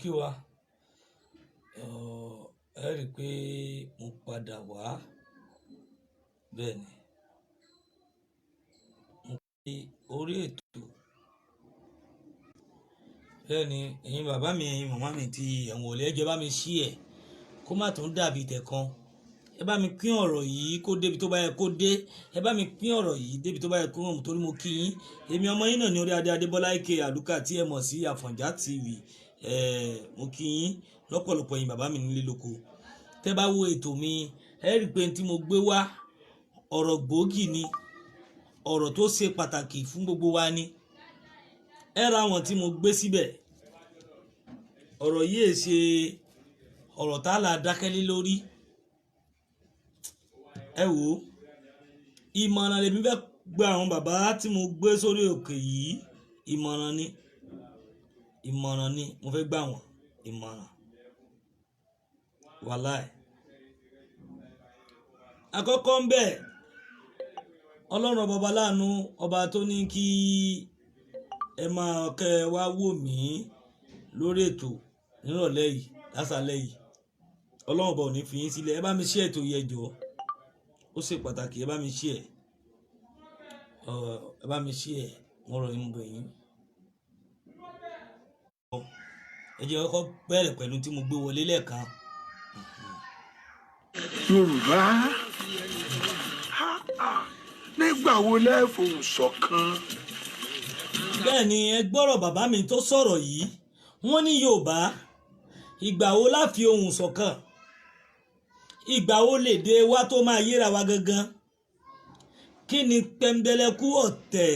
kí wa ẹ rí i pé mo padà wá bẹ́ẹ̀ ni mo fi orí ètò bẹ́ẹ̀ ni ẹ̀yin bàbá mi ẹ̀yin màmá mi ti ẹ̀wọ̀n òlẹ́ ẹjọ́ bá mi ṣí ẹ̀ kó má tún dàbí tẹ̀kan ẹ bá mi pín ọ̀rọ̀ yìí kó débi tó bá yẹ kó dé ẹ bá mi pín ọ̀rọ̀ yìí débi tó bá yẹ kó rùn torí mo kí yín èmi ọmọ yín náà ní orí adé Adébọ́lá ike àdúkà tí ẹ mọ̀ sí Àfọ̀njá TV mo kí yín lọ́pọ̀lọpọ̀ yín bàbá mi nílé lóko tẹ́ bá wo ètò mi ẹ rí i pé tí mo gbé wá ọ̀rọ̀ gbòógì ni ọ̀rọ̀ tó ṣe pàtàkì fún gbogbo wa ni ẹ ra wọn tí mo gbé síbẹ̀ ọ̀rọ̀ yìí ṣe ọ̀rọ̀ tá a là dákẹ́ lé lórí ẹ wò ó ìmọ̀ràn lèmi fẹ́ gba àwọn bàbá tí mo gbé sórí òkè yìí ìmọ̀ràn ni mo fẹ́ gbà wọ́n ìmọ̀ràn wàláì àkọ́kọ́ ń bẹ ọlọ́run ọba láàánú ọba tó ní kí ẹ máa kẹ́ ẹ wá wò mí lórí ètò nírọ̀lẹ́ yìí lásàlẹ̀ yìí ọlọ́run ọba ò ní fi yín sílẹ̀ ẹ bá mi ṣe ètò yẹn jọ ó ṣe pàtàkì ẹ bá mi ṣe mo rọ̀ yín bẹ̀ yín ẹ jẹ́ kọ́kọ́ bẹ̀rẹ̀ pẹ̀lú tí mo gbé wọlé lẹ́ẹ̀kan. Yorùbá nígbà wo lẹ́ẹ̀fọ̀n ṣọ̀kan. bẹ́ẹ̀ ni ẹ gbọ́rọ̀ bàbá mi tó sọ̀rọ̀ yìí wọ́n ní Yorùbá ìgbà wo la fi ohùn ṣọ̀kan ìgbà wo lè dé wa tó máa yíra wa gangan kí ni pẹ̀mbẹ̀lẹ̀kú ọ̀tẹ̀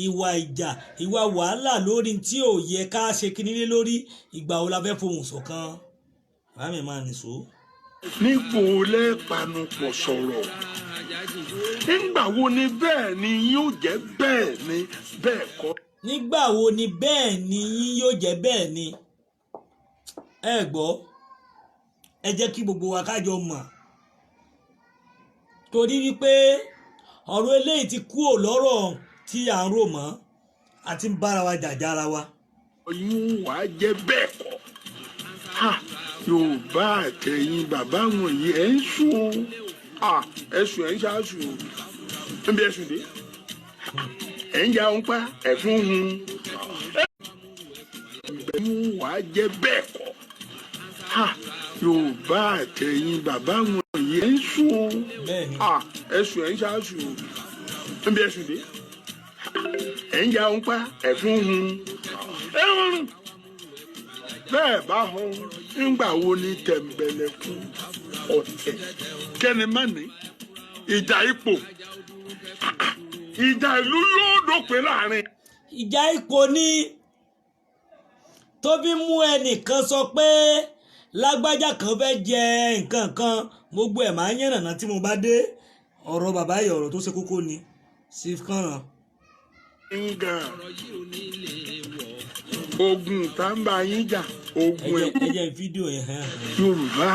ìwà ìjà ìwà wàhálà lórí tí ò yẹ ká ṣe kíní lé lórí ìgbà wo la fẹ́ fohùn ṣọ̀kan bàbá mi máa nìṣó. níbo lẹ panupọ̀ sọ̀rọ̀ nígbà wo ni bẹ́ẹ̀ ni yóò jẹ́ bẹ́ẹ̀ ni bẹ́ẹ̀ kọ́. nígbà wo ni bẹ́ẹ̀ ni yín yóò jẹ́ bẹ́ẹ̀ ni ẹ gbọ́ ẹ jẹ́ kí gbogbo wa kájọ mọ̀ torí wípé ọ̀rọ̀ eléyìí ti kú ò lọ́rọ̀ tí à ń rò mọ́ àti ń bára wa jàjà ara wa. yóò wá jẹ́ bẹ́ẹ̀ kọ́ Yorùbá àtẹ̀yìn bàbá wọ̀nyí ẹ̀ ń sùn ẹ̀sùn ẹ̀ ń ṣáàsùn níbi ẹ̀sùn dé ẹ̀ ń ja òun pa ẹ̀sùn hun yóò wá jẹ́ bẹ́ẹ̀ kọ́ Yorùbá àtẹ̀yìn bàbá wọ̀nyí ẹ̀ ń sùn ẹ̀sùn ẹ̀ ń ṣáàsùn níbi ẹ̀sùn dé ẹ̀ ń ja òun pa ẹ̀sùn hun bẹ́ẹ̀ bá hàn nígbà wo ni tẹ̀m̀bẹ̀lẹ̀kú ọ̀tẹ̀ kẹ́ni má ní ìjà ipò ìjà ìlú yóò dópin láàrin. ìjà ipò ni tó fi mú ẹnìkan sọ pé lágbájá kan fẹ́ jẹ nǹkan kan gbogbo ẹ̀ máa ń yànnàná tí mo bá dé ọ̀rọ̀ bàbá yìí ọ̀rọ̀ tó ṣe kókó ni sí kànràn. ogun tá ń bá yín jà ogun ẹ jẹ́ fídíò yẹn hàn. Yorùbá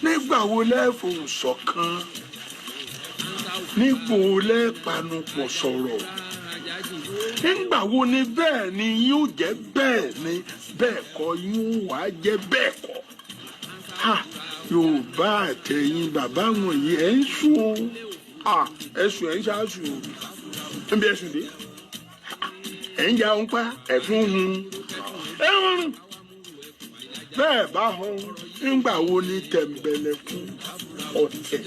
nígbà wo lẹ́ẹ̀fọ̀n ṣọ̀kan níbo lẹ́ẹ̀panupọ̀ sọ̀rọ̀ nígbà wo ni bẹ́ẹ̀ ni yóò jẹ́ bẹ́ẹ̀ ni bẹ́ẹ̀ kọ́ yóò wá jẹ́ bẹ́ẹ̀ kọ́ Yorùbá àtẹ̀yìn bàbá wọ̀nyí ẹ̀ ń sùn ẹ̀sùn ẹ̀ ń ṣáàsùn níbi ẹ̀sùn dé ẹ̀ ń ja òun pa ẹ̀sùn hun bẹ́ẹ̀ bá hàn nígbà wo ni tẹ̀m̀bẹ̀lẹ̀kú ọ̀tẹ̀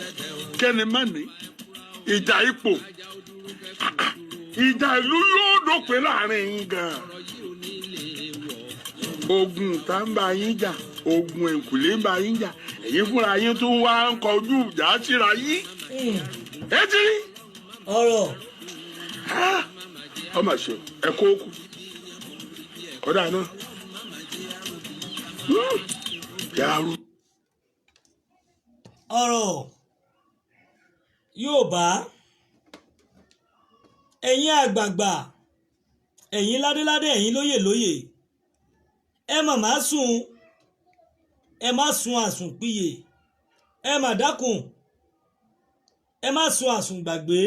kẹ́ni má ní ìjà ipò ìjà ìlú yóò dópin láàrin yín gan. ogun tá ń bá yín jà ogun èkùlé ń bá yín jà èyí fúnra yín tó wá ń kọjú ìjà síra yín. ẹ ti rí. ọ̀rọ̀. ọmọ ṣe ẹ kó kù kódà náà. yàrá. ọ̀rọ̀ Yorùbá ẹ̀yin àgbààgbà ẹ̀yin ládéládé ẹ̀yin lóyè lóyè ẹ má sùn àsùnpìyè ẹ má dákun ẹ má sùn àsùngbàgbé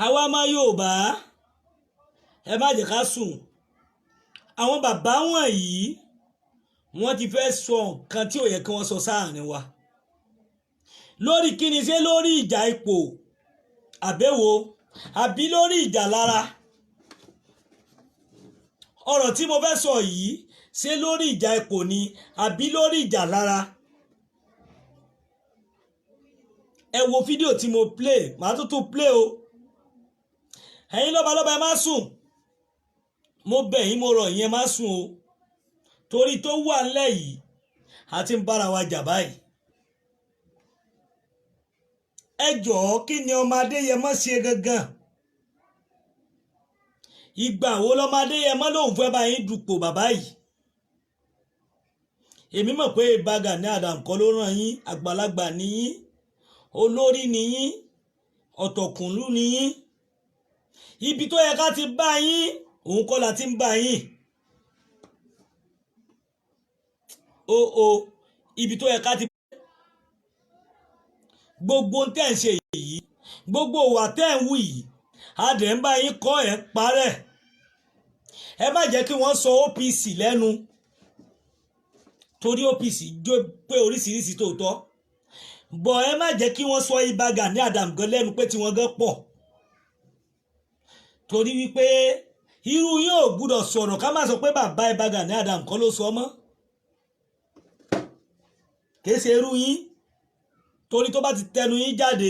àwa ọmọ Yorùbá ẹ má jẹ́ ká sùn àwọn bàbá wọ̀nyí wọ́n ti fẹ́ sọ nǹkan tí ò yẹ kí wọ́n sọ sáàrin wa lórí kíni, ṣé lórí ìjà ipò àbẹ́wò àbí lórí ìjà lára. ọ̀rọ̀ tí mo fẹ́ sọ yìí ṣé lórí ìjà ipò ni àbí lórí ìjà lára. ẹ wo fídíò tí mo play, màá tún play o. ẹ̀yin lọ́balọ́ba ẹ má sùn, mo bẹ̀ yín, mo rọ̀ yín ẹ má sùn o, torí tó wà ńlẹ̀ yìí àti ń bára wa jà báyìí. ẹ jọ̀ọ́ kí ni ọmọ Adéyẹmọ ṣe gangan? ìgbà wo lọmọ Adéyẹmọ lòun fẹ́ bá yín dupò bàbá yìí? èmi mọ̀ pé Ìbà Gani Adams kọ́ ló ràn yín, àgbàlagbà ni yín, olórí ni yín, ọ̀tọ̀kùnlú ni yín. ibi tó yẹ ká ti bá yín òun kọ́ la ti ń bá yín. ibi tó yẹ ká ti gbogbo tẹ́ ń ṣe yìí, gbogbo ìwà tẹ́ ń wù yìí, adẹ̀ ń bá yín kọ́ ẹ̀ parẹ́. ẹ má jẹ́ kí wọ́n sọ OPC lẹ́nu, torí OPC jó pé oríṣiríṣi tòótọ́, bọ̀ ẹ má jẹ́ kí wọ́n sọ Ìbà Gani Adams gan lẹ́nu pé tí wọ́n gan pọ̀, torí wípé irú yóò gbúdọ̀ sọ̀rọ̀ ká má sọ pé bàbá Ìbà Gani Adams kọ́ ló sọ mọ́, kìí ṣe irú yín, torí tó bá ti tẹnu yín jáde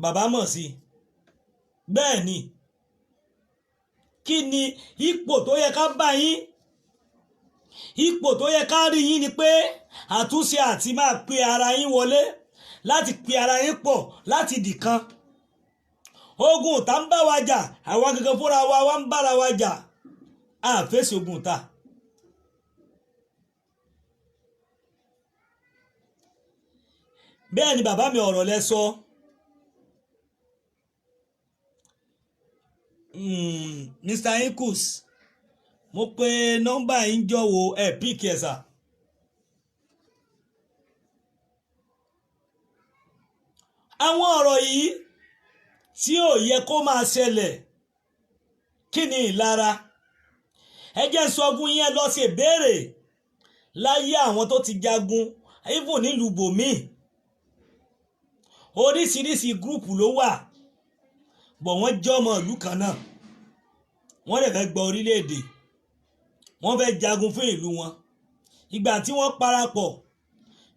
bàbá mọ̀ sí. bẹ́ẹ̀ ni, kí ni ipò tó yẹ ká bá yín? ipò tó yẹ ká rí yín ni pé àtúnṣe àti máa pe ara yín wọlé, láti pe ara yín pọ̀ láti dìkan. ogun tá ń bá wa jà, àwa gangan fúnra wa wá ń bára wa jà, a fèsì ogun ta. bẹ́ẹ̀ ni bàbá mi ọ̀rọ̀ lẹ sọ. Mr. Ikus, mo pe nọ́mbà yín jọ̀wọ́ ẹ píkì ẹ̀ sà. àwọn ọ̀rọ̀ yìí tí ò yẹ kó máa ṣẹlẹ̀, kí ni ìlara? ẹ jẹ́ sọ fún yín, lọ ṣe béèrè láyé àwọn tó ti jagun even nílùú bòmíì. oríṣiríṣi gúrùpù ló wà, bọ̀ wọ́n jẹ́ ọmọ ìlú kan náà, wọ́n lè fẹ́ gba orílẹ̀-èdè, wọ́n fẹ́ jagun fún ìlú wọn. ìgbà tí wọ́n parapọ̀,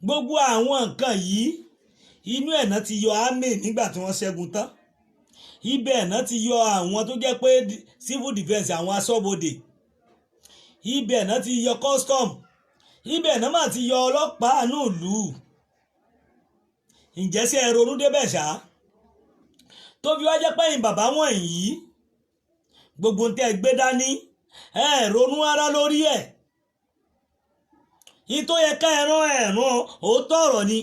gbogbo àwọn nǹkan yìí inú ẹ̀ náà ti yọ army nígbà tí wọ́n ṣẹ́gun tán, ibẹ̀ náà ti yọ àwọn tó jẹ́ pé civil defence, àwọn aṣọ́bodè, ibẹ̀ náà ti yọ custom, ibẹ̀ náà mà ti yọ ọlọ́pàá àánú ìlú. ǹjẹ́ sí ẹ ronú débẹ̀ ṣá? tó fi wá jẹ́ pẹ́yìn bàbá wọ̀nyí, gbogbo ń tẹ́ gbé dání ẹ ronú ara lórí ẹ̀. èyí tó yẹ ká ẹran òótọ́ ọ̀rọ̀ ni,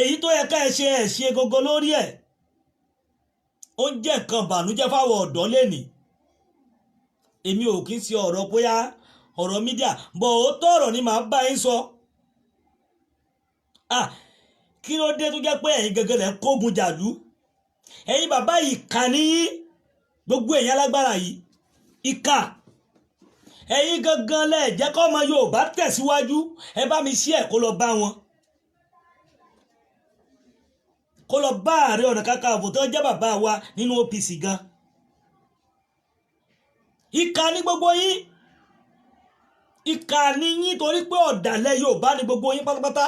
èyí tó yẹ ká ẹ ṣe gógó lórí ẹ̀. ó ń jẹ́ nǹkan bànújẹ́ fáwọn ọ̀dọ́ lẹ́nìí. èmi ò kí ń ṣe ọ̀rọ̀ bóyá ọ̀rọ̀ mídíà, bọ̀ òótọ́ ọ̀rọ̀ ni màá bá yín sọ. kí ló dé tó jẹ́ pé ẹ̀yin gẹ́gẹ́ lẹ́ kógun jàlú? ẹ̀yin bàbá yìí kà níyí, gbogbo ẹ̀yin alágbára yìí ìkà. ẹ̀yin gangan lẹ jẹ́ kọ́ ọmọ Yorùbá tẹ̀síwájú. ẹ bá mi ṣí ẹ̀ kó lọ bá wọn, kó lọ bá Ààrẹ Ọ̀nà Kakanfò tó jẹ́ bàbá wa nínú OPC gan. ìkà ní gbogbo yín, ìkà ní yín, torí pé ọ̀dàlẹ̀ Yorùbá ní gbogbo yín pátápátá.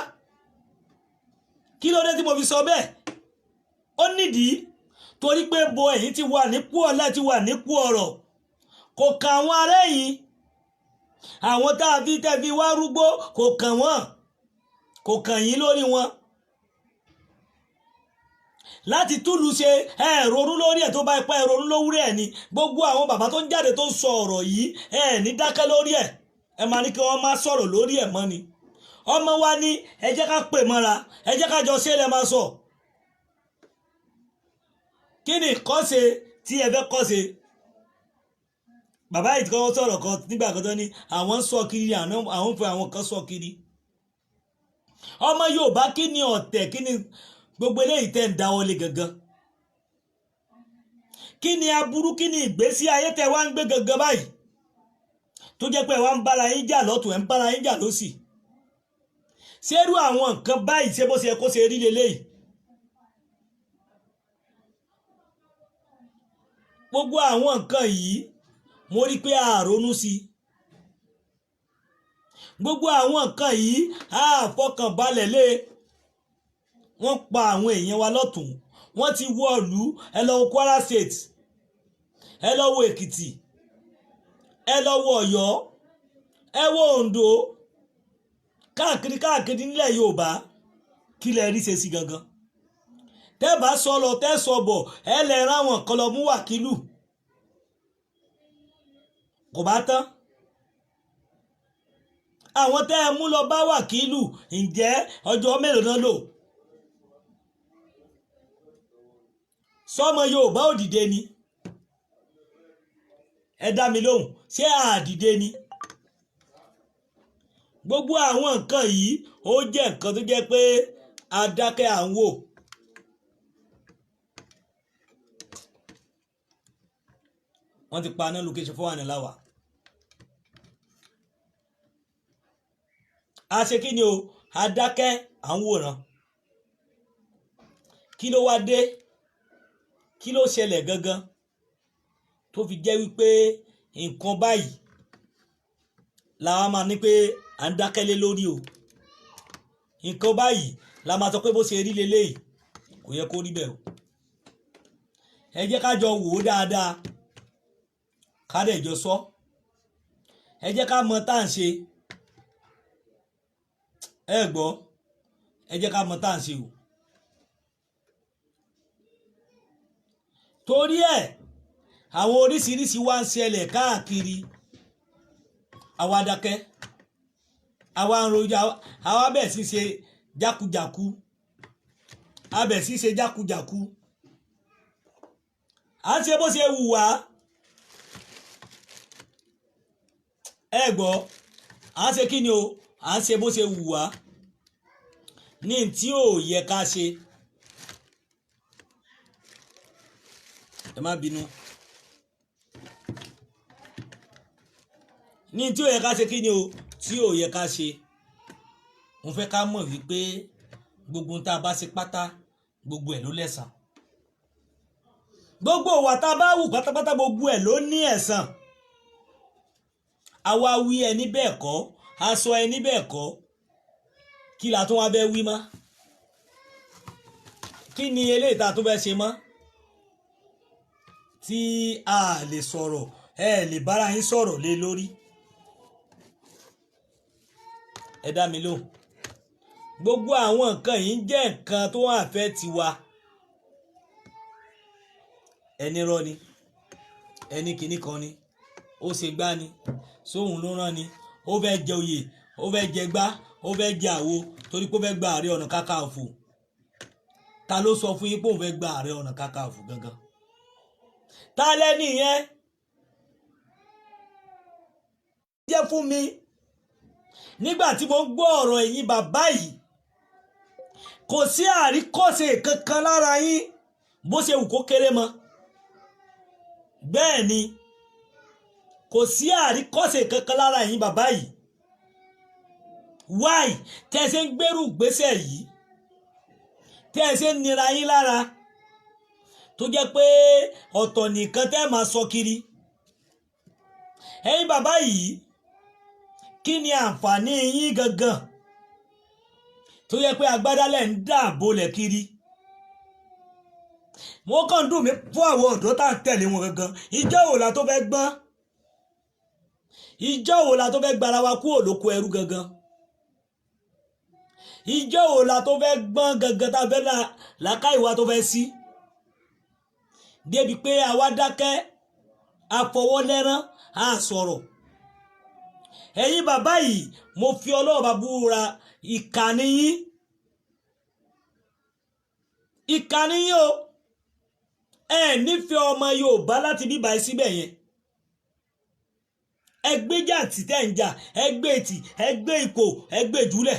kí ló dé tí mo fi sọ bẹ́ẹ̀? ó nídìí, torí pé bo ẹ̀yin ti wà nípò ọlá, ti wà nípò ọ̀rọ̀, kò kàn àwọn ará ẹ̀yìn, àwọn tá a fi tẹ́ fi wá rúgbó, kò kàn wọ́n, kò kàn yín lórí wọn. láti túlù ṣe ẹ ronú lórí ẹ̀, tó bá ipá ẹ ronú lórí ẹ̀ ni. gbogbo àwọn bàbá tó ń jáde tó ń sọ ọ̀rọ̀ yìí ẹ ní dákẹ́ lórí ẹ̀, ẹ máa ní kí wọ́n má sọ̀rọ̀ lórí ẹ̀ mọ́ ni. ọmọ wa ní ẹ jẹ́ ká pè mọ́ra, ẹ jẹ́ ká jọ ṣe lẹ́ máa sọ. kí ni kọ́ṣe tí ẹ fẹ́ kọ́ṣe? bàbá yìí kọ́ sọ̀rọ̀ kan nígbà kan tó ní àwọn ń sọ kiri, àwọn ń fẹ́ àwọn kan sọ kiri. ọmọ Yorùbá, kí ni ọ̀tẹ̀, kí ni gbogbo eléyìí tẹ́ ń dáwọ́lé gangan? kí ni aburú kí ni ìgbésí ayé tẹ́ wá ń gbé gangan báyìí tó jẹ́ pé ẹ wá ń bára yín jà lọ́tùn ẹ̀ ń bára yín jà lósì ṣerú àwọn nǹkan báyìí ṣe bó ṣe yẹ kó ṣe rí leléyìí gbogbo àwọn nǹkan yìí mo rí pé a ronú sí gbogbo àwọn nǹkan yìí a fọkànbalẹ̀ lé wọ́n pa àwọn èèyàn wa lọ́tùn wọ́n ti wọ ìlú ẹ lọ wo Kwara State ẹ lọ wo Èkìtì ẹ lọ wo Ọ̀yọ́ ẹ wo Oǹdó káàkiri nílẹ̀ Yorùbá kí lẹ rí ṣe sí gangan tẹ́ bá sọ lọ tẹ́ sọ bọ̀ ẹ lè rán àwọn kan lọ mú wákìlù kò bá tán àwọn tẹ́ ẹ mú lọ bá wákìlù ǹjẹ́ ọjọ́ mélòó náà lò sọmọ Yorùbá ò dìde ni ẹ dá mi lóhùn ṣé àdìde ni gbogbo àwọn nǹkan yìí ó jẹ́ nǹkan tó jẹ́ pé adákẹ́ à ń wò wọ́n ti pa iná location 419 láwà a ṣe kí ni o adákẹ́ à ń wòran kí ló wá dé kí ló ṣẹlẹ̀ gangan tó fi jẹ́ wípé nǹkan báyìí làwa máa ní pé à ń dákẹ́lé lórí o nǹkan báyìí la máa sọ pé bó ṣe rí leléyìí kò yẹ kó rí bẹ́ẹ̀ o ẹ jẹ́ ká jọ wò ó dáadáa ká dẹ̀ jọ sọ ẹ jẹ́ ká mọ tá à ń ṣe ẹ gbọ́ ẹ jẹ́ ká mọ tá à ń ṣe o torí ẹ̀ àwọn oríṣiríṣi wá ń ṣẹlẹ̀ káàkiri àwa dákẹ́ àwa ń rojọ́ àwa bẹ̀ sí ṣe jákujàku a bẹ̀ sí ṣe jákujàku à ń ṣe bó ṣe wù wá ẹ gbọ́ à ń ṣe kí ni o à ń ṣe bó ṣe wù wá ní tí ò yẹ ká ṣe ẹ má bínú ní tí ò yẹ ká ṣe kí ni o tí ò yẹ ká ṣe mo fẹ́ ká mọ̀ wípé gbogbo tá a bá ṣe pátá gbogbo ẹ̀ ló lẹ́san gbogbo ìwà tá a bá wù pátápátá gbogbo ẹ̀ ló ní ẹ̀san àwa wí ẹni bẹ́ẹ̀ kọ́ a sọ ẹni bẹ́ẹ̀ kọ́ kí la tún wá bẹ́ wí mọ́ kí ni eléyìí tá a tún bẹ́ ṣe mọ́ tí a lè sọ̀rọ̀ ẹ lè bára yín sọ̀rọ̀ lé lórí ẹ dá mi lóhùn gbogbo àwọn nǹkan yìí jẹ́ nǹkan tó wà fẹ́ tiwa ẹni rọ ni ẹni kìíní kan ni ó ṣe gbá ni sóhun ló rán ni ó fẹ́ jẹ oyè ó fẹ́ jẹ gbá ó fẹ́ jẹ àwo torí pé ó fẹ́ gba Ààrẹ Ọ̀nà Kakanfò ta ló sọ fún yín pé òun fẹ́ gba Ààrẹ Ọ̀nà Kakanfò gangan ta lẹ́ni yẹn jẹ́ fún mi nígbà tí mo gbọ́ ọ̀rọ̀ ẹ̀yin bàbá yìí kò sí àríkọ́ṣe kankan lára yín bó ṣe wù kó kéré mọ́ bẹ́ẹ̀ ni kò sí àríkọ́ṣe kankan lára ẹ̀yin bàbá yìí why tẹ́ ẹ ṣe ń gbèrú gbésẹ̀ yìí tẹ́ ẹ ṣe ń nira yín lára tó jẹ́ pé ọ̀tọ̀ nìkan tẹ́ ẹ máa sọ kiri ẹ̀yin bàbá yìí kí ni àǹfààní yín gangan tó yẹ pé agbádálẹ̀ ń dààbò lẹ̀ kiri wọ́n kàn dùn mí fún àwọn ọ̀dọ́ tá à ń tẹ̀lé wọn gangan ìjọ wo la tó fẹ́ gbọ́n ìjọ wo la tó fẹ́ gbára wa kúrò lóko ẹrú gangan ìjọ wo la tó fẹ́ gbọ́n gangan tá a fẹ́ làákàyè wa tó fẹ́ sí débi pé àwa dákẹ́ àfọwọ́lẹ́rán á sọ̀rọ̀ ẹ̀yin bàbá yìí mo fi Ọlọ́run bá búra ìkànnì yín o ẹ nífẹ̀ẹ́ ọmọ Yorùbá láti bíbá ẹ síbẹ̀ yẹn ẹ gbé jàǹtì tẹ́ ń jà ẹ gbé ètì ẹ gbé ipò ẹ gbé jùlẹ̀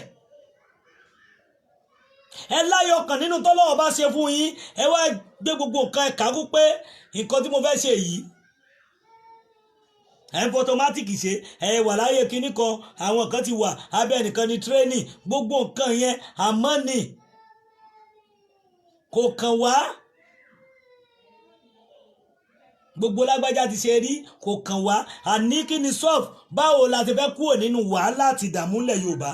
ẹ láyọkàn nínú tọ́lọ́wọ́ bá ṣe fún yín ẹ wá gbé gbogbo nǹkan ẹ̀ka kú pé nǹkan tí mo fẹ́ ṣe yìí ẹ̀ ń fọtọmátìkì ṣe ẹ̀ wà láyé kinní kan àwọn kan ti wà abẹ́ nìkan ní tírénì gbogbo nǹkan yẹn àmọ́ ni kò kàn wá gbogbo lágbájá ti ṣe rí kò kàn wá àní kí ni sọ́ọ̀fù báwo la ti fẹ́ kúrò nínú wàhálà àti ìdààmú ilẹ̀ Yorùbá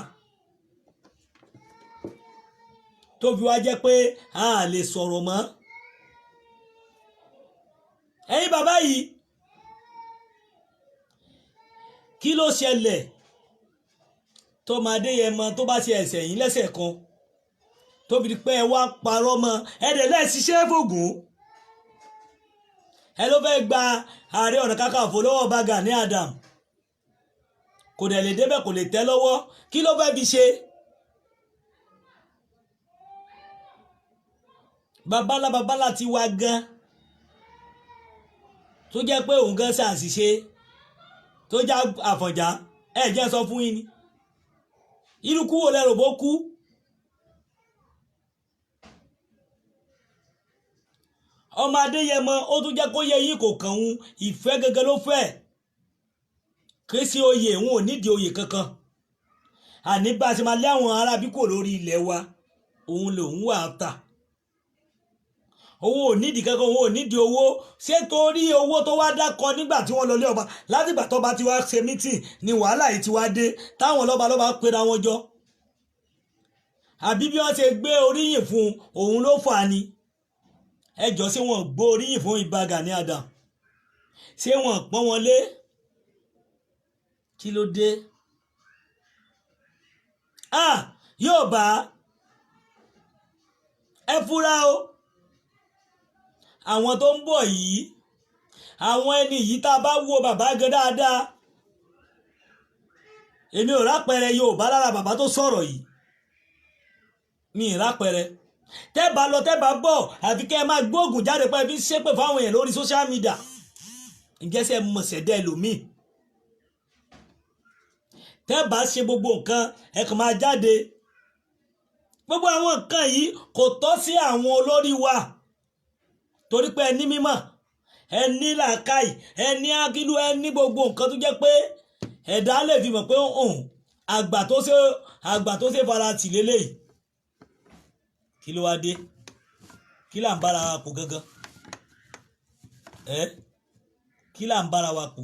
tó fi wá jẹ́ pé a lè sọ̀rọ̀ mọ́ ẹ̀yin bàbá yìí kí ló ṣẹlẹ̀ tọ́mọ Adéyẹmọ tó bá ṣe ẹ̀ṣẹ̀ yín lẹ́sẹ̀ kan tó fi di pé ẹ wá parọ́ mọ́ ẹ̀dẹ̀ lẹ́ẹ̀ṣiṣẹ́ fògùn ẹ ló fẹ́ gba Ààrẹ Ọ̀nà Kakanfò lọ́wọ́ bá Gani Adam kò dẹ̀ lè débẹ̀ kò lè tẹ́ lọ́wọ́ kí ló fẹ́ fi ṣe babalá ti wá gan tó jẹ́ pé òun gan ṣàṣìṣe tó já Àfọ̀njá ẹ jẹ́ sọ fún yín ni irú kú wo lẹ́rù bó kú ọmọ Adéyẹmọ ó tún jẹ́ kó yẹ yín kò kàn ń ìfẹ́ gẹ́gẹ́ ló fẹ́ kí sí oyè òun ò nídìí oyè kankan àní bá a ṣe máa lé àwọn arábí kò lórí ilẹ̀ wa òun lòun wà áfta owó ò nídìí kankan owó ò nídìí owó ṣé torí owó tó wá dákọ nígbà tí wọ́n lọ lé ọba látìgbà tọ́ba tí wá ṣe mítìn ni wàhálà yìí ti wá dé táwọn lọ́balọ́ba pera wọn jọ àbí bí wọ́n ṣe gbé oríyìn fún òun ló fà á ni ẹjọ́ ṣé wọ́n gbé oríyìn fún Ìbà Gani Adam ṣé wọ́n pọ́n wọn lé kí ló dé Yorùbá ẹ fura o àwọn tó ń bọ̀ yìí àwọn ẹni yìí tá a bá wo bàbá gan dáadáa èmi ò rápẹrẹ Yorùbá lára bàbá tó sọ̀rọ̀ yìí mi ì rápẹrẹ tẹ́bà lọ tẹ́bà bọ̀ àfi kẹ́ ẹ máa gbóògùn jáde pé fi ṣépè fáwọn èèyàn lórí social media ìjẹsẹ̀ mọ̀sẹ̀dẹ̀ ẹlòmíì tẹ́bà ṣe gbogbo nǹkan ẹ kàn máa jáde gbogbo àwọn nǹkan yìí kò tọ́ sí àwọn olórí wa torí pé ẹ ní mímọ̀ ẹ ní làákàyè ẹ ní akílù ẹ ní gbogbo nǹkan tó jẹ́ pé ẹ̀dá lè fi mọ̀ pé àgbà tó ṣe fara tì lélẹ́yìí kí ló wá dé kí là ń bára wa pò gangan kí là ń bára wa pò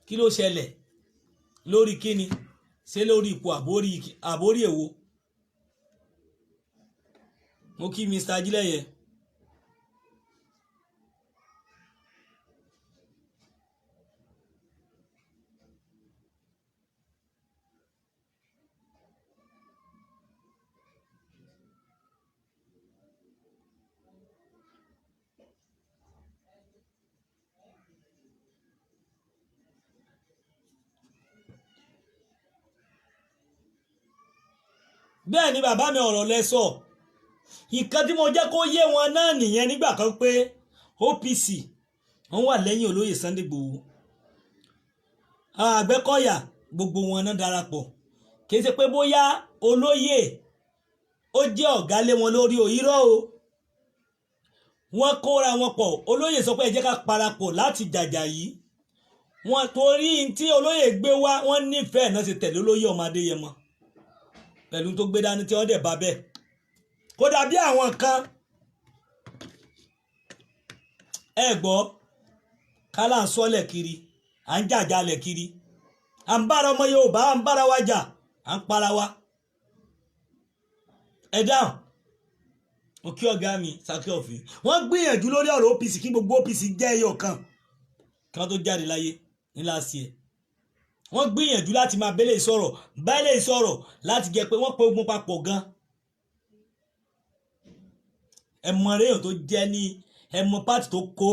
kí ló ṣẹlẹ̀ lórí kíni ṣé lórí ipò àbórí èwo mo kí Mr. Ajílẹ̀yẹ bẹ́ẹ̀ ni bàbá mi ọ̀rọ̀ lẹ sọ ìkan tí mo jẹ́ kó yé wọn náà nìyẹn nígbà kan pé OPC wọ́n wà lẹ́yìn olóyè Sunday Igboho Àgbẹ̀kọ̀yà gbogbo wọn náà darapọ̀ kìí ṣe pé bóyá olóyè ó jẹ́ ọ̀gá lé wọn lórí òyìnbó o wọ́n kóra wọn pọ̀ olóyè sọ pé ẹ jẹ́ ká parapọ̀ láti jàjà yìí wọ́n torí tí olóyè gbé wá wọ́n nífẹ̀ẹ́ náà ṣe tẹ̀lé olóyè ọmọ Adéyẹmọ pẹ̀lú tó gbé dání tí wọ́n dẹ̀ bá bẹ́ẹ̀ kó dàbí àwọn kan ẹ gbọ́ kálá ń sọ́lẹ̀ kiri à ń jàjálẹ̀ kiri à ń bára ọmọ Yorùbá à ń bára wa jà à ń para wa ẹ dáhùn òkè ọ̀gá mi Sàkí Ọ̀fìn wọ́n gbìyànjú lórí ọ̀rọ̀ OPC kí gbogbo OPC jẹ́ ẹyọ kan kí wọ́n tó jáde láyé ńlá sí ẹ̀ wọ́n gbìyànjú láti máa bẹ́lẹ̀ sọ̀rọ̀ bẹ́lẹ̀ sọ̀rọ̀ láti jẹ́ pé wọ́n pe ogun papọ̀ gan ẹ̀mọ réèyàn tó jẹ́ ní ẹ̀mọ pàtì tó kó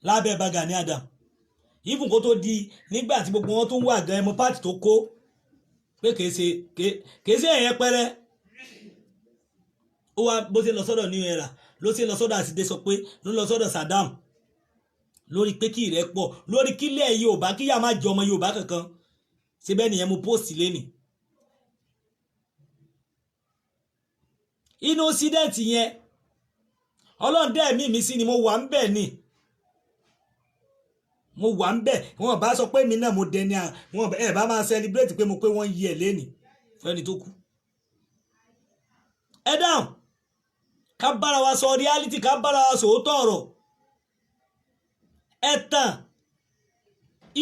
lábẹ́ Ìbà Gani Adam even kó tó di nígbà tí gbogbo wọn tó wà gan ẹ̀mọ pàtì tó kó pé kèé ṣe ẹ̀yẹ pẹ́rẹ́ ó wá bó ṣe lọ sọ́dọ̀ New Era ló ṣe lọ sọ́dọ̀ Àsìdé sọ pé ló lọ sọ́dọ̀ Saddam lórí pé kí ìrẹ́pọ̀ lórí kílẹ̀ Yorùbá kíyà má jẹ ọmọ Yorùbá kankan síbẹ̀ nìyẹn mo post lẹ́nì inú incident yẹn Ọlọ́run dẹ́ ẹ̀mí mi sí ni mo wà ń bẹ̀ ni mo wà ń bẹ̀ wọn bá sọ pé mi náà mo dẹni wọn ẹ̀ bá máa celebrate pé mo pé wọ́n yí ẹ̀ lẹ́nìí fẹ́ni tó kú. Ẹ dáhùn ká bára wa sọ reality ká bára wa sọ òótọ́ ọ̀rọ̀ ẹ̀tàn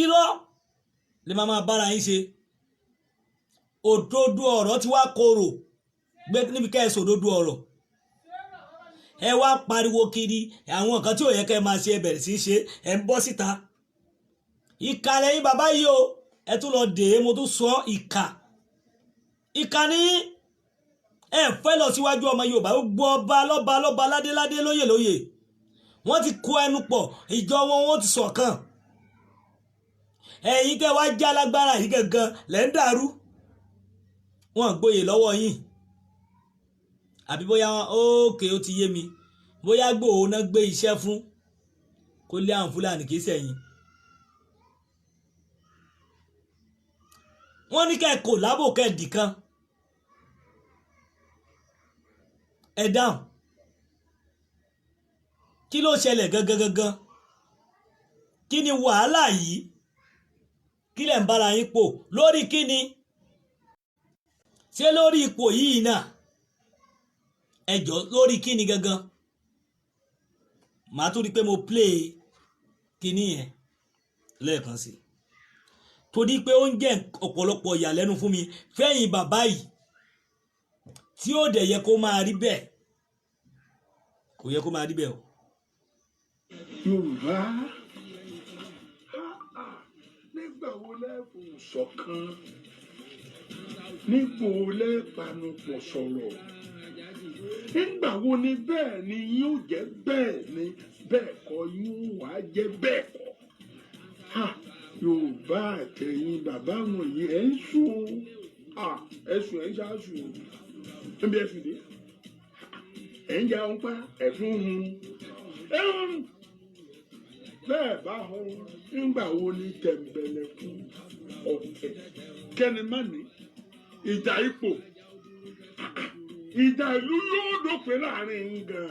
irọ́ lè máa bára yín ṣe òdodo ọ̀rọ̀ tí wá korò gbé níbi ká ẹ sọ òdodo ọ̀rọ̀ ẹ wá pariwo kiri àwọn nǹkan tí ò yẹ ká ẹ máa ṣe ẹ bẹ̀rẹ̀ sí í ṣe ẹ ń bọ́ síta ìkà lẹ́yìn bàbá yìí o ẹ tún lọ dè é mo tún sọ ìkà ní ẹ fẹ́ lọ síwájú ọmọ Yorùbá gbogbo ọba lọ́ba ládéládé lóyè wọ́n ti kó ẹnu pọ̀ ìjọ wọn ti ṣọ̀kan ẹ̀yin tẹ́ wá já lágbára yìí gangan lẹ́ ń dàrú wọn gbóyè lọ́wọ́ yín àbí bóyá ókè ó ti yé mi bóyá Ìgbòho náà gbé iṣẹ́ fún kó lé àwọn Fúlàní kìí sẹ́yìn wọ́n ní kẹ́ẹ̀kọ́ lábò kẹ́ẹ̀dì kan ẹ dáhùn kí ló ṣẹlẹ̀ gangan kí ni wàhálà yìí kí lẹ̀ ń bára yín pò lórí kí ni ṣé lórí ipò yìí náà ẹjọ́ lórí kí ni gangan màá tún rí pé mo play kíní yẹn lẹ́ẹ̀kan sí torí pé ó ń jẹ́ ọ̀pọ̀lọpọ̀ ìyàlẹ́nu fún mi fẹ́yìn bàbá yìí tí ó dẹ̀ yẹ kó máa rí bẹ́ẹ̀ kò yẹ kó máa rí bẹ́ẹ̀ o. Yorùbá nígbà wo lẹ́ẹ̀fún ṣọ̀kan nígbà wo lẹ́ẹ̀panupọ̀ sọ̀rọ̀ nígbà wo ni bẹ́ẹ̀ ni yóò jẹ́ bẹ́ẹ̀ ni bẹ́ẹ̀ kọ́ yóò wá jẹ́ bẹ́ẹ̀ kọ́ Yorùbá àtẹ̀yìn bàbá wọ̀nyí ẹ̀ ń sùn ẹ̀sùn ẹ̀ ń ṣáàṣùn níbi ẹ̀sùn dé ẹ̀ ń jẹun pa ẹ̀sùn hun bẹ́ẹ̀ bá hun nígbà wo ni tẹ̀m̀bẹ̀lẹ̀kún ọ̀tẹ̀ kẹ́ni má ní ìjà ipò ìjà ìlú yóò dópin láàrin yín gan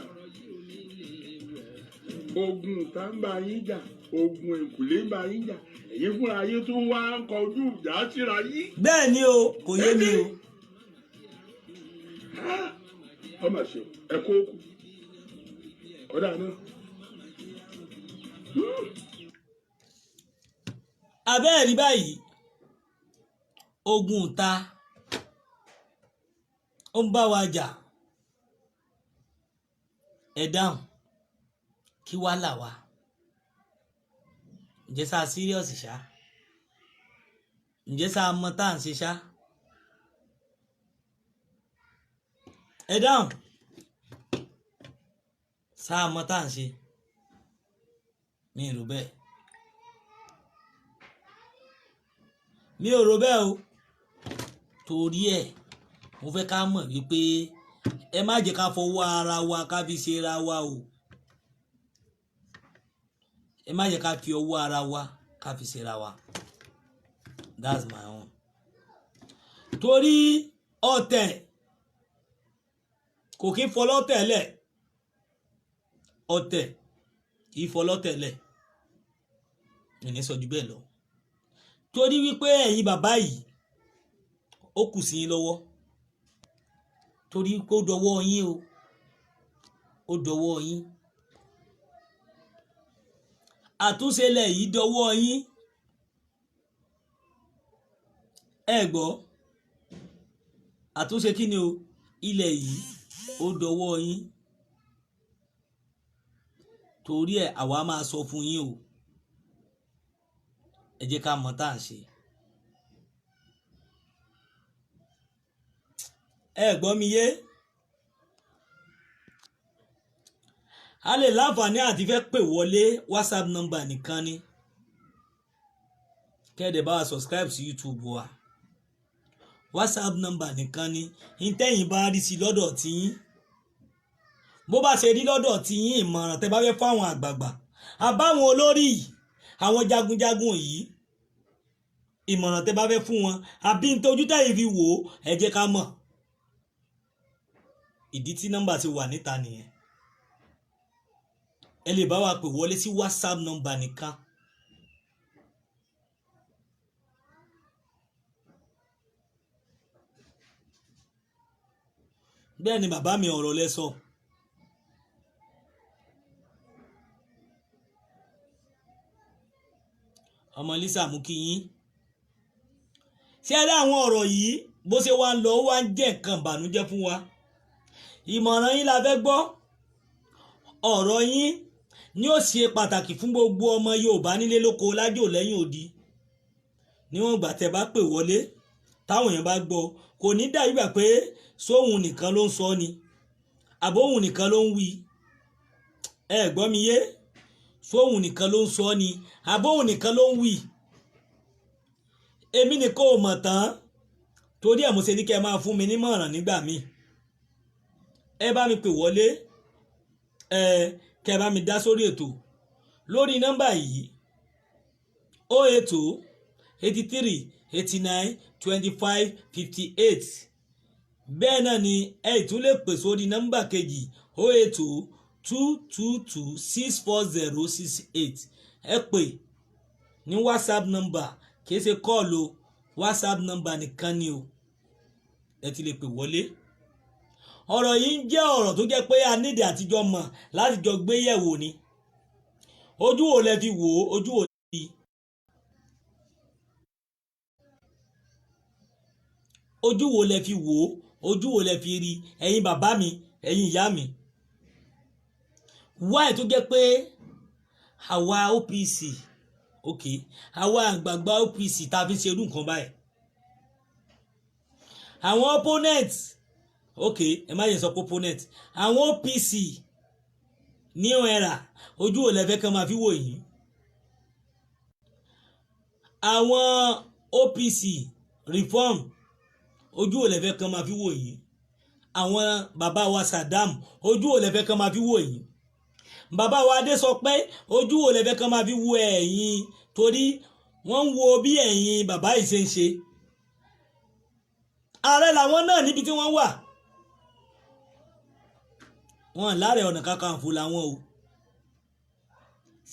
ogun tá ń bá yín jà ogun èkùlé ń bá yín jà èyí fúnra yín tó wá ń kọjú ìjà síra yín. bẹ́ẹ̀ ni o kò yé mi o. ọmọ ṣe ẹ kó kù ọ̀dà náà. abẹ́ẹ̀rí báyìí ogun ta ó ń bá wa jà ẹ dáhùn kí wá là wá ǹjẹ́ sáà serious ṣá ǹjẹ́ sáà mọ tá à ń ṣe ṣá ẹ dáhùn sáà mọ tá à ń ṣe mi ò rò bẹ́ẹ̀ o torí ẹ̀ mo fẹ́ ká mọ̀ wípé ẹ má jẹ́ ká fọwọ́ ara wa ká fi ṣe ra wa o ẹ má jẹ́ ká fi ọwọ́ ara wa ká fi ṣe ra wa that's my own torí ọ̀tẹ̀ kò kí ń fọlọ́tẹ̀ lẹ̀ ọ̀tẹ̀ kì í fọlọ́tẹ̀ lẹ̀ mi ní sọ ju bẹ́ẹ̀ lọ torí wípé ẹ̀yin bàbá yìí ó kù sí yín lọ́wọ́ torí pé ó dọwọ́ yín o ó dọwọ́ yín àtúnṣe lẹ̀ yìí dọwọ́ yín ẹ gbọ́ àtúnṣe kí ni o ilẹ̀ yìí ó dọwọ́ yín torí ẹ̀ àwa máa sọ fún yín o ẹ jẹ́ ká mọ̀ tá à ń ṣe ẹ gbọ́ mi yé a lè láǹfààní àti fẹ́ pè wọlé WhatsApp number nìkan ni kẹ́ẹ̀dẹ̀ bá wa subscribe sí YouTube wa WhatsApp number nìkan ni ìtẹ́yìn bá rí sí lọ́dọ̀ tiyín bó bá ṣe rí lọ́dọ̀ tiyín ìmọ̀ràn tẹ́ bá fẹ́ fáwọn àgbààgbà àbáwọn olórí yìí àwọn jagunjagun yìí ìmọ̀ràn tẹ́ bá fẹ́ fún wọn àbí ntójú tẹ́yìn fi wò ó ẹ jẹ́ ká mọ̀ ìdí tí nọ́mbà ti wà níta nìyẹn ẹ lè bá wa pè wọlé sí WhatsApp number nìkan. bẹ́ẹ̀ ni bàbá mi ọ̀rọ̀ lẹ sọ. ọmọ Lisa mú kí yín. ṣé ẹ rí àwọn ọ̀rọ̀ yìí bó ṣe wá ń lọ ó wá ń jẹ́ nǹkan ìbànújẹ́ fún wa. ìmọ̀ràn yín la fẹ́ gbọ́. ọ̀rọ̀ yín ni ó ṣe pàtàkì fún gbogbo ọmọ Yorùbá nílé lóko lájò lẹ́yìn odi. níwọ̀n ìgbà tẹ́ bá pè wọlé táwọn èèyàn bá gbọ́ kò ní dàbí gbà pé sóhun nìkan ló ń sọ ni àbóhun nìkan ló ń wí. ẹ gbọ́ mi yé sóhun nìkan ló ń sọ ni àbóhun nìkan ló ń wí. èmi nìkan ò mọ̀ tán torí ẹ̀ mo ṣe ní kẹ́ ẹ máa fún mi nímọ̀ràn nígbà míì. ẹ bá mi pè wọlé kẹ́ ẹ bá mi dá sórí ètò lórí nọ́mbà yìí 080 83 89 25 58. bẹ́ẹ̀ náà ni ẹ tún lè pè sórí nọ́mbà kejì 080 222 64068. ẹ pè ní WhatsApp nọ́mbà kìí ṣe kọ́ọ̀lù WhatsApp nọ́mbà nìkan ni o ẹ ti lè pè wọlé. ọ̀rọ̀ yìí ń jẹ́ ọ̀rọ̀ tó jẹ́ pé a nídìí àtijọ́ mọ̀ láti jọ gbé yẹ̀wò ni. ojú wo lẹ fi wò ó ojú wo lẹ fi. ojú wo lẹ fi wò ó ojú wo lẹ fi rí ẹ̀yin bàbá mi ẹ̀yin ìyá mi. wáì tó jẹ́ pé àwa OPC àwa àgbààgbà OPC tá a fi ń ṣerú nǹkan báyìí. àwọn opponent ẹ má yẹ sọ pé opponent àwọn OPC new era ojú wo lẹ fẹ́ kàn máa fi wò yìí. àwọn OPC reform ojú wo lẹ fẹ́ kàn máa fi wò yìí. àwọn bàbá wa Saddam ojú wo lẹ fẹ́ kàn máa fi wò yìí. bàbá wa Adé sọ pé ojú wo lẹ fẹ́ kàn máa fi wo ẹ̀yin torí wọ́n ń wo bí ẹ̀yin bàbá yìí ṣe ń ṣe. ààrẹ làwọn náà níbi tí wọ́n wà. wọ́n láàrẹ ọ̀nà kakanfò làwọn o.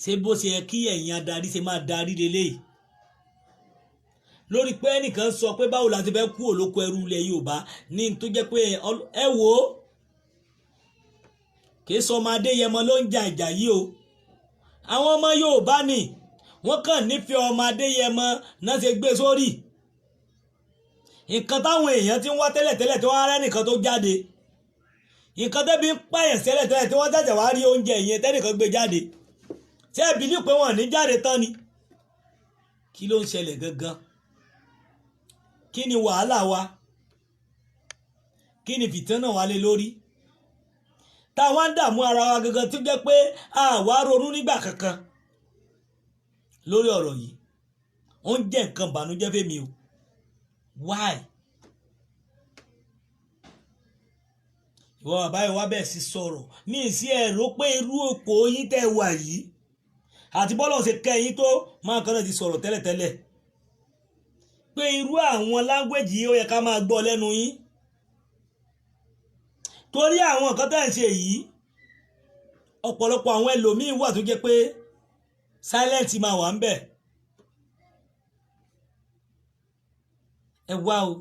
ṣé bó ṣe yẹ kí ẹ̀yin adarí ṣe máa darí lélẹ́yìí. lórí pé ẹnìkan sọ pé báwo la ti fẹ́ kú olóko ẹrú ilẹ̀ Yorùbá ní tó jẹ́ pé ẹ wò ó kìí sọ ọmọ Adéyẹmọ ló ń jà ìjà yìí o. àwọn ọmọ Yorùbá ni wọ́n kàn nífẹ̀ẹ́ ọmọ Adéyẹmọ náà ṣe gbé sórí. nǹkan táwọn èèyàn ti ń wá tẹ́lẹ̀tẹ́lẹ̀ tí wọ́n á rẹ́ nìkan tó jáde. nǹkan tẹ́bi ń pààyàn tẹ́lẹ̀tẹ́lẹ̀ tí wọ́n tẹ̀sẹ̀ wá rí oúnjẹ ìyẹn tẹ́nìkan gbé jáde. ṣé ẹ bìlí pé wọ́n ní jáde tán ni. kí ló ń ṣẹlẹ̀ gangan? kí ni wàhálà wa? kí ni fìtínà wa lé lórí? táwa ń dààmú ara wa gangan tó jẹ́ pé àwa ronú nígbà kankan lórí ọ̀rọ̀ yìí. ó ń jẹ́ nǹkan ìbànújẹ́ fẹ́mi o. why? ìwọ bàbá yìí wá bẹ́ẹ̀ sí sọ̀rọ̀ ní ìsí ẹ̀rọ pé irú òpó yín tẹ́ wà yìí àti bọ́lọ̀ ṣe kẹ́ yín tó máa kan náà ti sọ̀rọ̀ tẹ́lẹ̀tẹ́lẹ̀ pé irú àwọn láńgbèjì yìí ó yẹ ká máa gbọ́ lẹ́nu yín. torí àwọn nǹkan tẹ́ ń ṣe yìí ọ̀pọ̀lọpọ̀ àwọn ẹlòmíín wà tó jẹ́ pé silent máa wà ń bẹ̀. ẹ wá o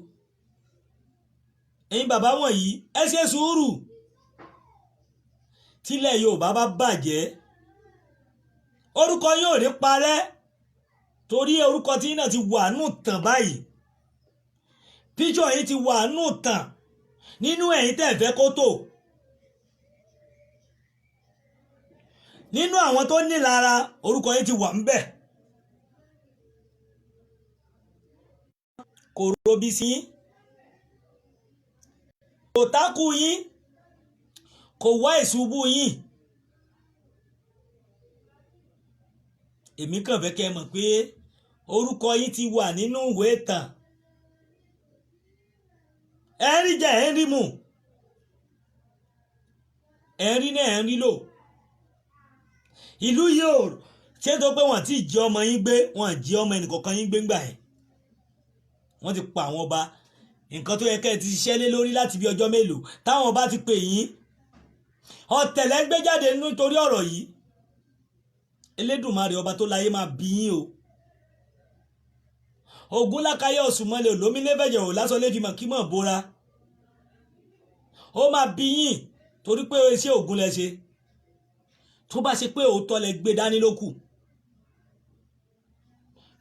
ẹ̀yin bàbá wọ̀nyí ẹ ṣe sùúrù. tílẹ̀ Yorùbá bá bàjẹ́ orúkọ yóò ní parẹ́ torí orúkọ tí náà ti wà nù tàn báyìí. píṣọ yìí ti wà nù tàn nínú ẹ̀yin tẹ́ fẹ́ kó tó. nínú àwọn tó nílara orúkọ yìí ti wà ń bẹ̀. kò robi sí yín kò tákù yín kò wá ìṣubú yín. èmi kàn fẹ́ kẹ́ ẹ mọ̀ pé orúkọ yín ti wà nínú ìwé ìtàn. ẹ ń rí jẹ ẹ ń rí mu ẹ ń rí náà ẹ ń rí lò. ìlú yìí ò ṣé tó pé wọ́n ti jí ọmọ yín gbé wọ́n jí ọmọ ẹnìkọ̀ọ̀kan yín gbé ńgbà yẹn. wọ́n ti pa àwọn ọba nǹkan tó yẹ kẹ́ ẹ ti ṣiṣẹ́ lé lórí láti bí ọjọ́ mélòó táwọn ọba ti pè yín. ọ̀tẹ̀lẹ̀ gbé jáde nítorí ọ̀rọ̀ yìí Elédùmarè ọba tó láyé máa bí yín o. Ògún lákàyè òsùnmọ́lẹ̀ olómìnlẹ́fẹ̀jẹ̀ ò lásán lé fìmọ̀ kí mọ̀ bóra. Ó máa bí yín torí pé iṣẹ́ Ògún lẹ ṣe. Tó bá ṣe pé òótọ́ lẹ gbé dání ló kù.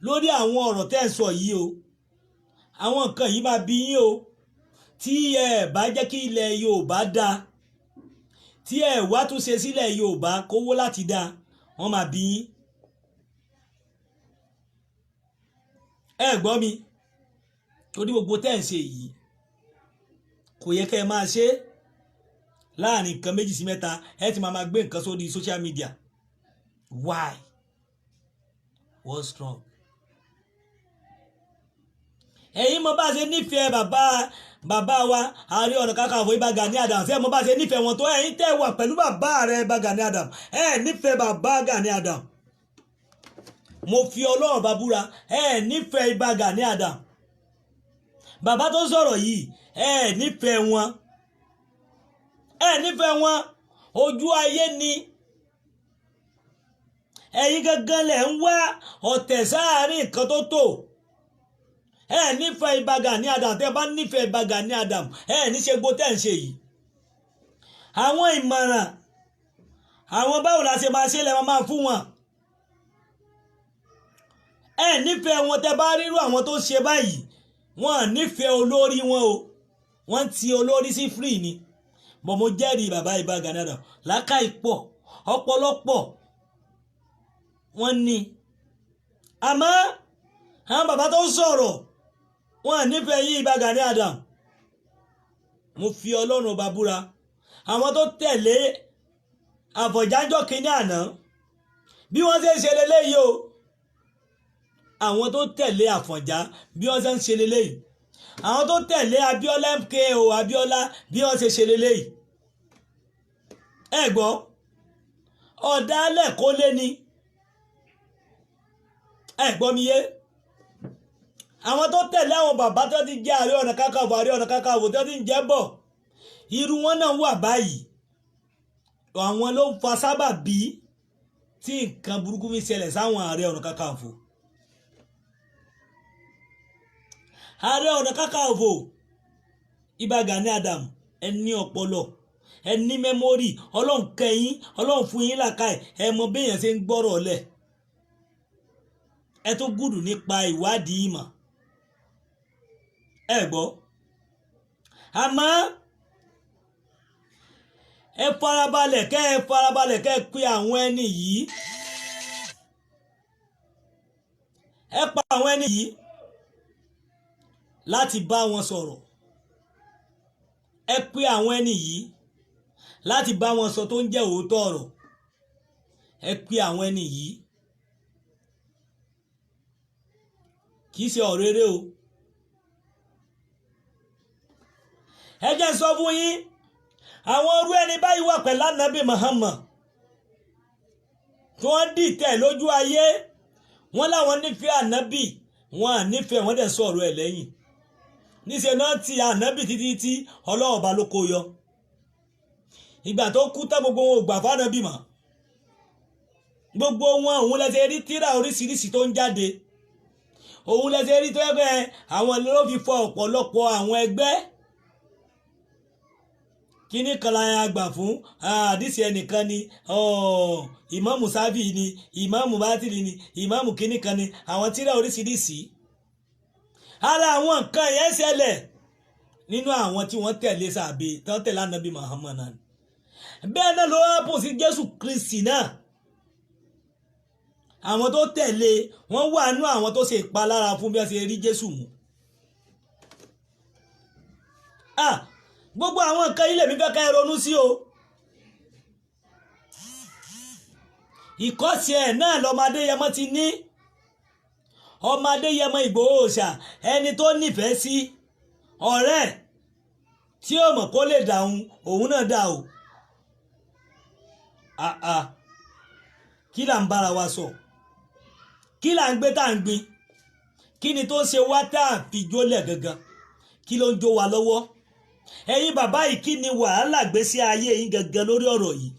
Lórí àwọn ọ̀rọ̀ tẹ́ ń sọ yìí o, àwọn nǹkan yìí máa bí yín o. Tí ẹ bá jẹ́ kí ilẹ̀ Yorùbá dáa, tí ẹ wá tún ṣe sílẹ̀ Yorùbá kówó láti dáa, wọ́n máa bí yín. Ẹ gbọ́ mi, torí gbogbo tẹ́ ń ṣe yìí kò yẹ kẹ́ ẹ máa ṣe láàrin nǹkan 2 sí 3 ẹ ti máa gbé nǹkan sórí social media. Why? What's wrong? Ẹ̀yin mo bá ṣe nífẹ̀ẹ́ bàbá wa Ààrẹ Ọ̀nà Kakanfò Ìbà Gani Adams, ẹ mo bá ṣe nífẹ̀ẹ́ wọn tó ẹ̀yin tẹ́ wà pẹ̀lú bàbá rẹ̀ Ìbà Gani Adams, ẹ nífẹ̀ẹ́ bàbá Gani Adams. Mo fi Ọlọ́run bá búra, ẹ nífẹ̀ẹ́ Ìbà Gani Adams. Bàbá tó sọ̀rọ̀ yìí, ẹ nífẹ̀ẹ́ wọn. Ẹ nífẹ̀ẹ́ wọn, ojú ayé ni. Ẹ̀yin gangan lẹ̀ ń wá ọ̀tẹ̀ sáàárín nǹkan tó tò. Ẹ nífẹ̀ẹ́ Ìbà Gani Adams, tẹ́ bá nífẹ̀ẹ́ Ìbà Gani Adams, ẹ ní ṣe gbó tẹ́ ń ṣe yìí. Àwọn ìmọ̀ràn, àwọn báwo la ṣe máa ṣe lẹ́ máa fún wọn. Ẹ nífẹ̀ẹ́ wọn, tẹ́ bá rírú àwọn tó ṣe báyìí, wọ́n nífẹ̀ẹ́ olórí wọn o. Wọ́n ti olórí sí free ni. Bọ̀ mo jẹ́rìí bàbá Ìbà Gani Adams, làákàyè pọ̀, ọ̀pọ̀lọpọ̀ wọ́n ní. Àmọ́ àwọn bàbá tó sọ̀rọ̀, wọ́n nífẹ̀ẹ́ yín Ìbà Gani Adams. Mo fi Ọlọ́run ọba búra, àwọn tó tẹ̀lé Àfọ̀njá kínní àná bí wọ́n ṣe ń ṣe leléyìí o. Àwọn tó tẹ̀lé Àfọ̀njá bí wọ́n ṣe ń ṣe leléyìí. Àwọn tó tẹ̀lé Abíọ́lá MKO Abíọ́lá bí wọ́n ṣe leléyìí. Ẹ gbọ́, ọ̀dàlẹ̀ kó lé ní. Ẹ gbọ́ mi yé. Àwọn tó tẹ̀lé àwọn bàbá tó ti jẹ́ Ààrẹ Ọ̀nà Kakanfò tó ti ń jẹ́ bọ̀, irú wọn náà wà báyìí. Àwọn ló ń fa sábàbí tí nǹkan burúkú fi ṣẹlẹ̀ sáwọn Ààrẹ Ọ̀nà Kakanfò. Ààrẹ Ọ̀nà Kakanfò Ìbà Gani Adams, ẹ ní ọpọlọ, ẹ ní mẹ́mórì, Ọlọ́run kẹ́yìn, Ọlọ́run fún yín làákàyè, ẹ mọ béèyàn ṣe ń gbọ́rọ̀ lẹ̀. Ẹ tó gùdù nípa ìwádìí ìmọ̀. Ẹ gbọ́. Àmọ́ ẹ farabalẹ̀ kẹ́ pe àwọn ẹni yìí. Ẹ pa àwọn ẹni yìí láti bá wọn sọ̀rọ̀. Ẹ pe àwọn ẹni yìí láti bá wọn sọ tó ń jẹ́ òótọ́ ọ̀rọ̀. Ẹ pe àwọn ẹni yìí. Kì í ṣe ọ̀rọ̀ eré o. Ẹ jẹ́ sọ fún yín, àwọn orú ẹni báyìí wà pẹ̀lú Ànábì Muhammad tí wọ́n dìtẹ̀ lójú ayé. Wọ́n láwọn nífẹ̀ẹ́ Ànábì, wọ́n à nífẹ̀ẹ́, wọ́n dẹ̀ sọ̀rọ̀ ẹ̀ lẹ́yìn. Níṣẹ́ náà ti Ànábì títí tí Ọlọ́run bá ló kó yọ. Ìgbà tó kú tá gbogbo wọn ò gbà fún Ànábì mọ́. Gbogbo wọn òun lẹ́sẹ̀ rí tírà oríṣiríṣi tó ń jáde. Òun lẹ́sẹ̀ rí tó ẹgbẹ́ àwọn ló fi fọ ọ̀pọ̀lọpọ̀ àwọn ẹgbẹ́. Kíní kan la gbà fún àdìsí ẹnìkan ni, ìmáàmù sábì ni, ìmáàmù bátìrì ni, ìmáàmù kíní kan ni, àwọn tírà oríṣiríṣi. Ara àwọn nǹkan yẹn ṣẹlẹ̀ nínú àwọn tí wọ́n tẹ̀lé sàbẹ̀ tí wọ́n tẹ̀lé Ànábì Muhammad náà. Bẹ́ẹ̀ náà ló wá pò sí Jésù Kristi náà. Àwọn tó tẹ̀lé wọ́n wà nínú àwọn tó ṣe ìpalára fún bí wọ́n ṣe rí Jésù mú. Gbogbo àwọn nǹkan ilé mi fẹ́ ká ẹ ronú sí o. Ìkọ́sí ẹ̀ náà lọ́mọ Adéyẹmọ ti ní. Ọmọ Adéyẹmọ Ìgbòho Òòṣà, ẹni tó nífẹ̀ẹ́ sí ọ̀rẹ́ tí ó mọ̀ kó lè dà òun náà dà o. Kí là ń bára wa sọ? Kí là ń gbé tá à ń gbin? Kí ni tó ṣe wá tá à fi jólẹ̀ gangan? Kí ló ń jó wa lọ́wọ́? Ẹ̀yin bàbá yìí, kí ni wàhálà gbésí ayé yín gangan lórí ọ̀rọ̀ yìí?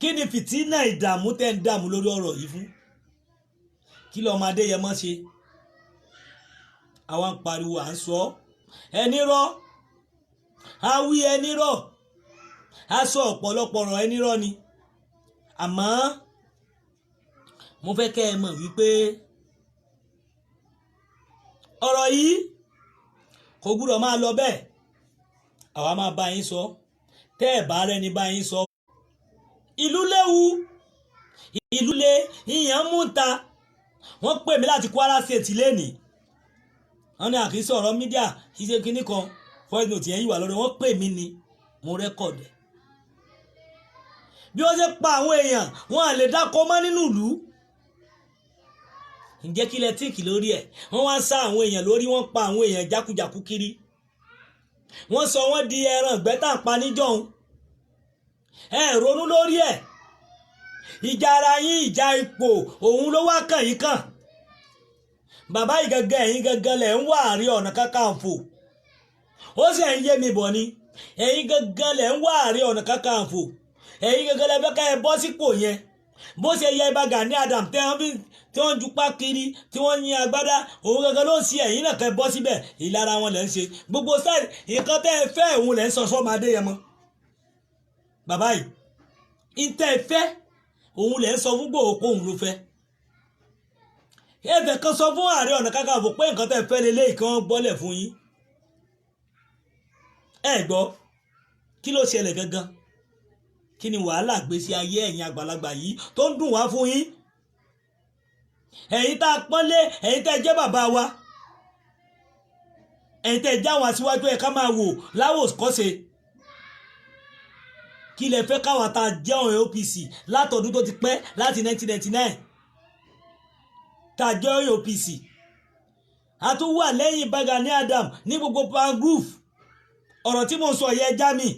kí ni fìtínà ìdààmú tẹ́ ń dààmú lórí ọ̀rọ̀ yìí fún kí lọ́ọ́ máa Adéyẹmọ ṣe àwa ń pariwo à ń sọ ẹni rọ awí ẹni rọ a sọ ọ̀pọ̀lọpọ̀ ọ̀rọ̀ ẹni rọ ni àmọ́ mo fẹ́ kẹ́ ẹ mọ̀ wípé ọ̀rọ̀ yìí kò gbúdọ̀ máa lọ bẹ́ẹ̀ àwa máa bá yín sọ tẹ́ ẹ̀ bá rẹ́ni bá yín sọ. ìlú léwu ìlú lé ìyàn mú ta wọ́n pè mí láti Kwara State lẹ́nìí wọ́n ní àkíyèsí ọ̀rọ̀ mídíà kì í ṣe kinní kan voice note yẹn yìí wà lọ́dọ̀ wọ́n pè mí ni mo rẹ́kọ̀dù bí wọ́n ṣe pa àwọn èèyàn wọn à lè dákọ́ mọ́ nínú ìlú ǹjẹ́ kí lẹ tíìkì lórí ẹ̀ wọ́n wá ń sá àwọn èèyàn lórí wọ́n pa àwọn èèyàn jákujàku kiri wọ́n sọ wọ́n di ẹran ìgbẹ́tà pa níjọ́un ẹ ronú lórí ẹ̀ ìjà ara yín ìjà ipò òun ló wá kàn yín kàn bàbá yìí gangan ẹ̀yin gangan lẹ̀ ń wá Ààrẹ Ọ̀nà Kakanfò ó sì ń yé mi bọ̀ ni ẹ̀yin gangan lẹ̀ ń wá Ààrẹ Ọ̀nà Kakanfò ẹ̀yin gangan lẹ̀ fẹ́ ká ẹ bọ́ sípò yẹn bó ṣe yẹ Ìbà Gani Adams tí wọ́n jupá kiri tí wọ́n yin agbádá òun gangan ló ń ṣe ẹ̀yin náà kẹ́ bọ́ síbẹ̀ ìlara wọn lẹ́ ń ṣe gbogbo sáì nǹkan tẹ́ ẹ fẹ́ òun lẹ́ ń sọ sọ́mọ Adéyẹmọ bàbá yìí ìtẹ́ ẹ fẹ́ òun lẹ́ ń sọ fún Ìgbòho pé òun ló fẹ́ ẹ̀fẹ̀ kan sọ fún Ààrẹ Ọ̀nà Kakanfò pé nǹkan tẹ́ ẹ fẹ́ lélẹ́yìí kí wọ́n gbọ́lẹ̀ fún yín ẹ gbọ́ kí ló ṣẹlẹ̀ gangan kí ni wàhálà gbésí ayé ẹ̀yin àgbàlagbà yìí tó ń dùn wá fún yín ẹ̀yin tá a pọ́nlé ẹ̀yin tá a jẹ́ bàbá wa ẹ̀yin tá a já wọn aṣíwájú ẹ̀ ká máa wò láwòkọ́ṣe kí lẹ fẹ́ káwọn tá a jẹ́ ọ̀rẹ́ OPC látọdún tó ti pẹ́ láti 1999 tá a jẹ́ ọ̀rẹ́ OPC a tún wà lẹ́yìn Ìbà Gani Adams ní gbogbo pangrove ọ̀rọ̀ tí mo sọ yẹ já mi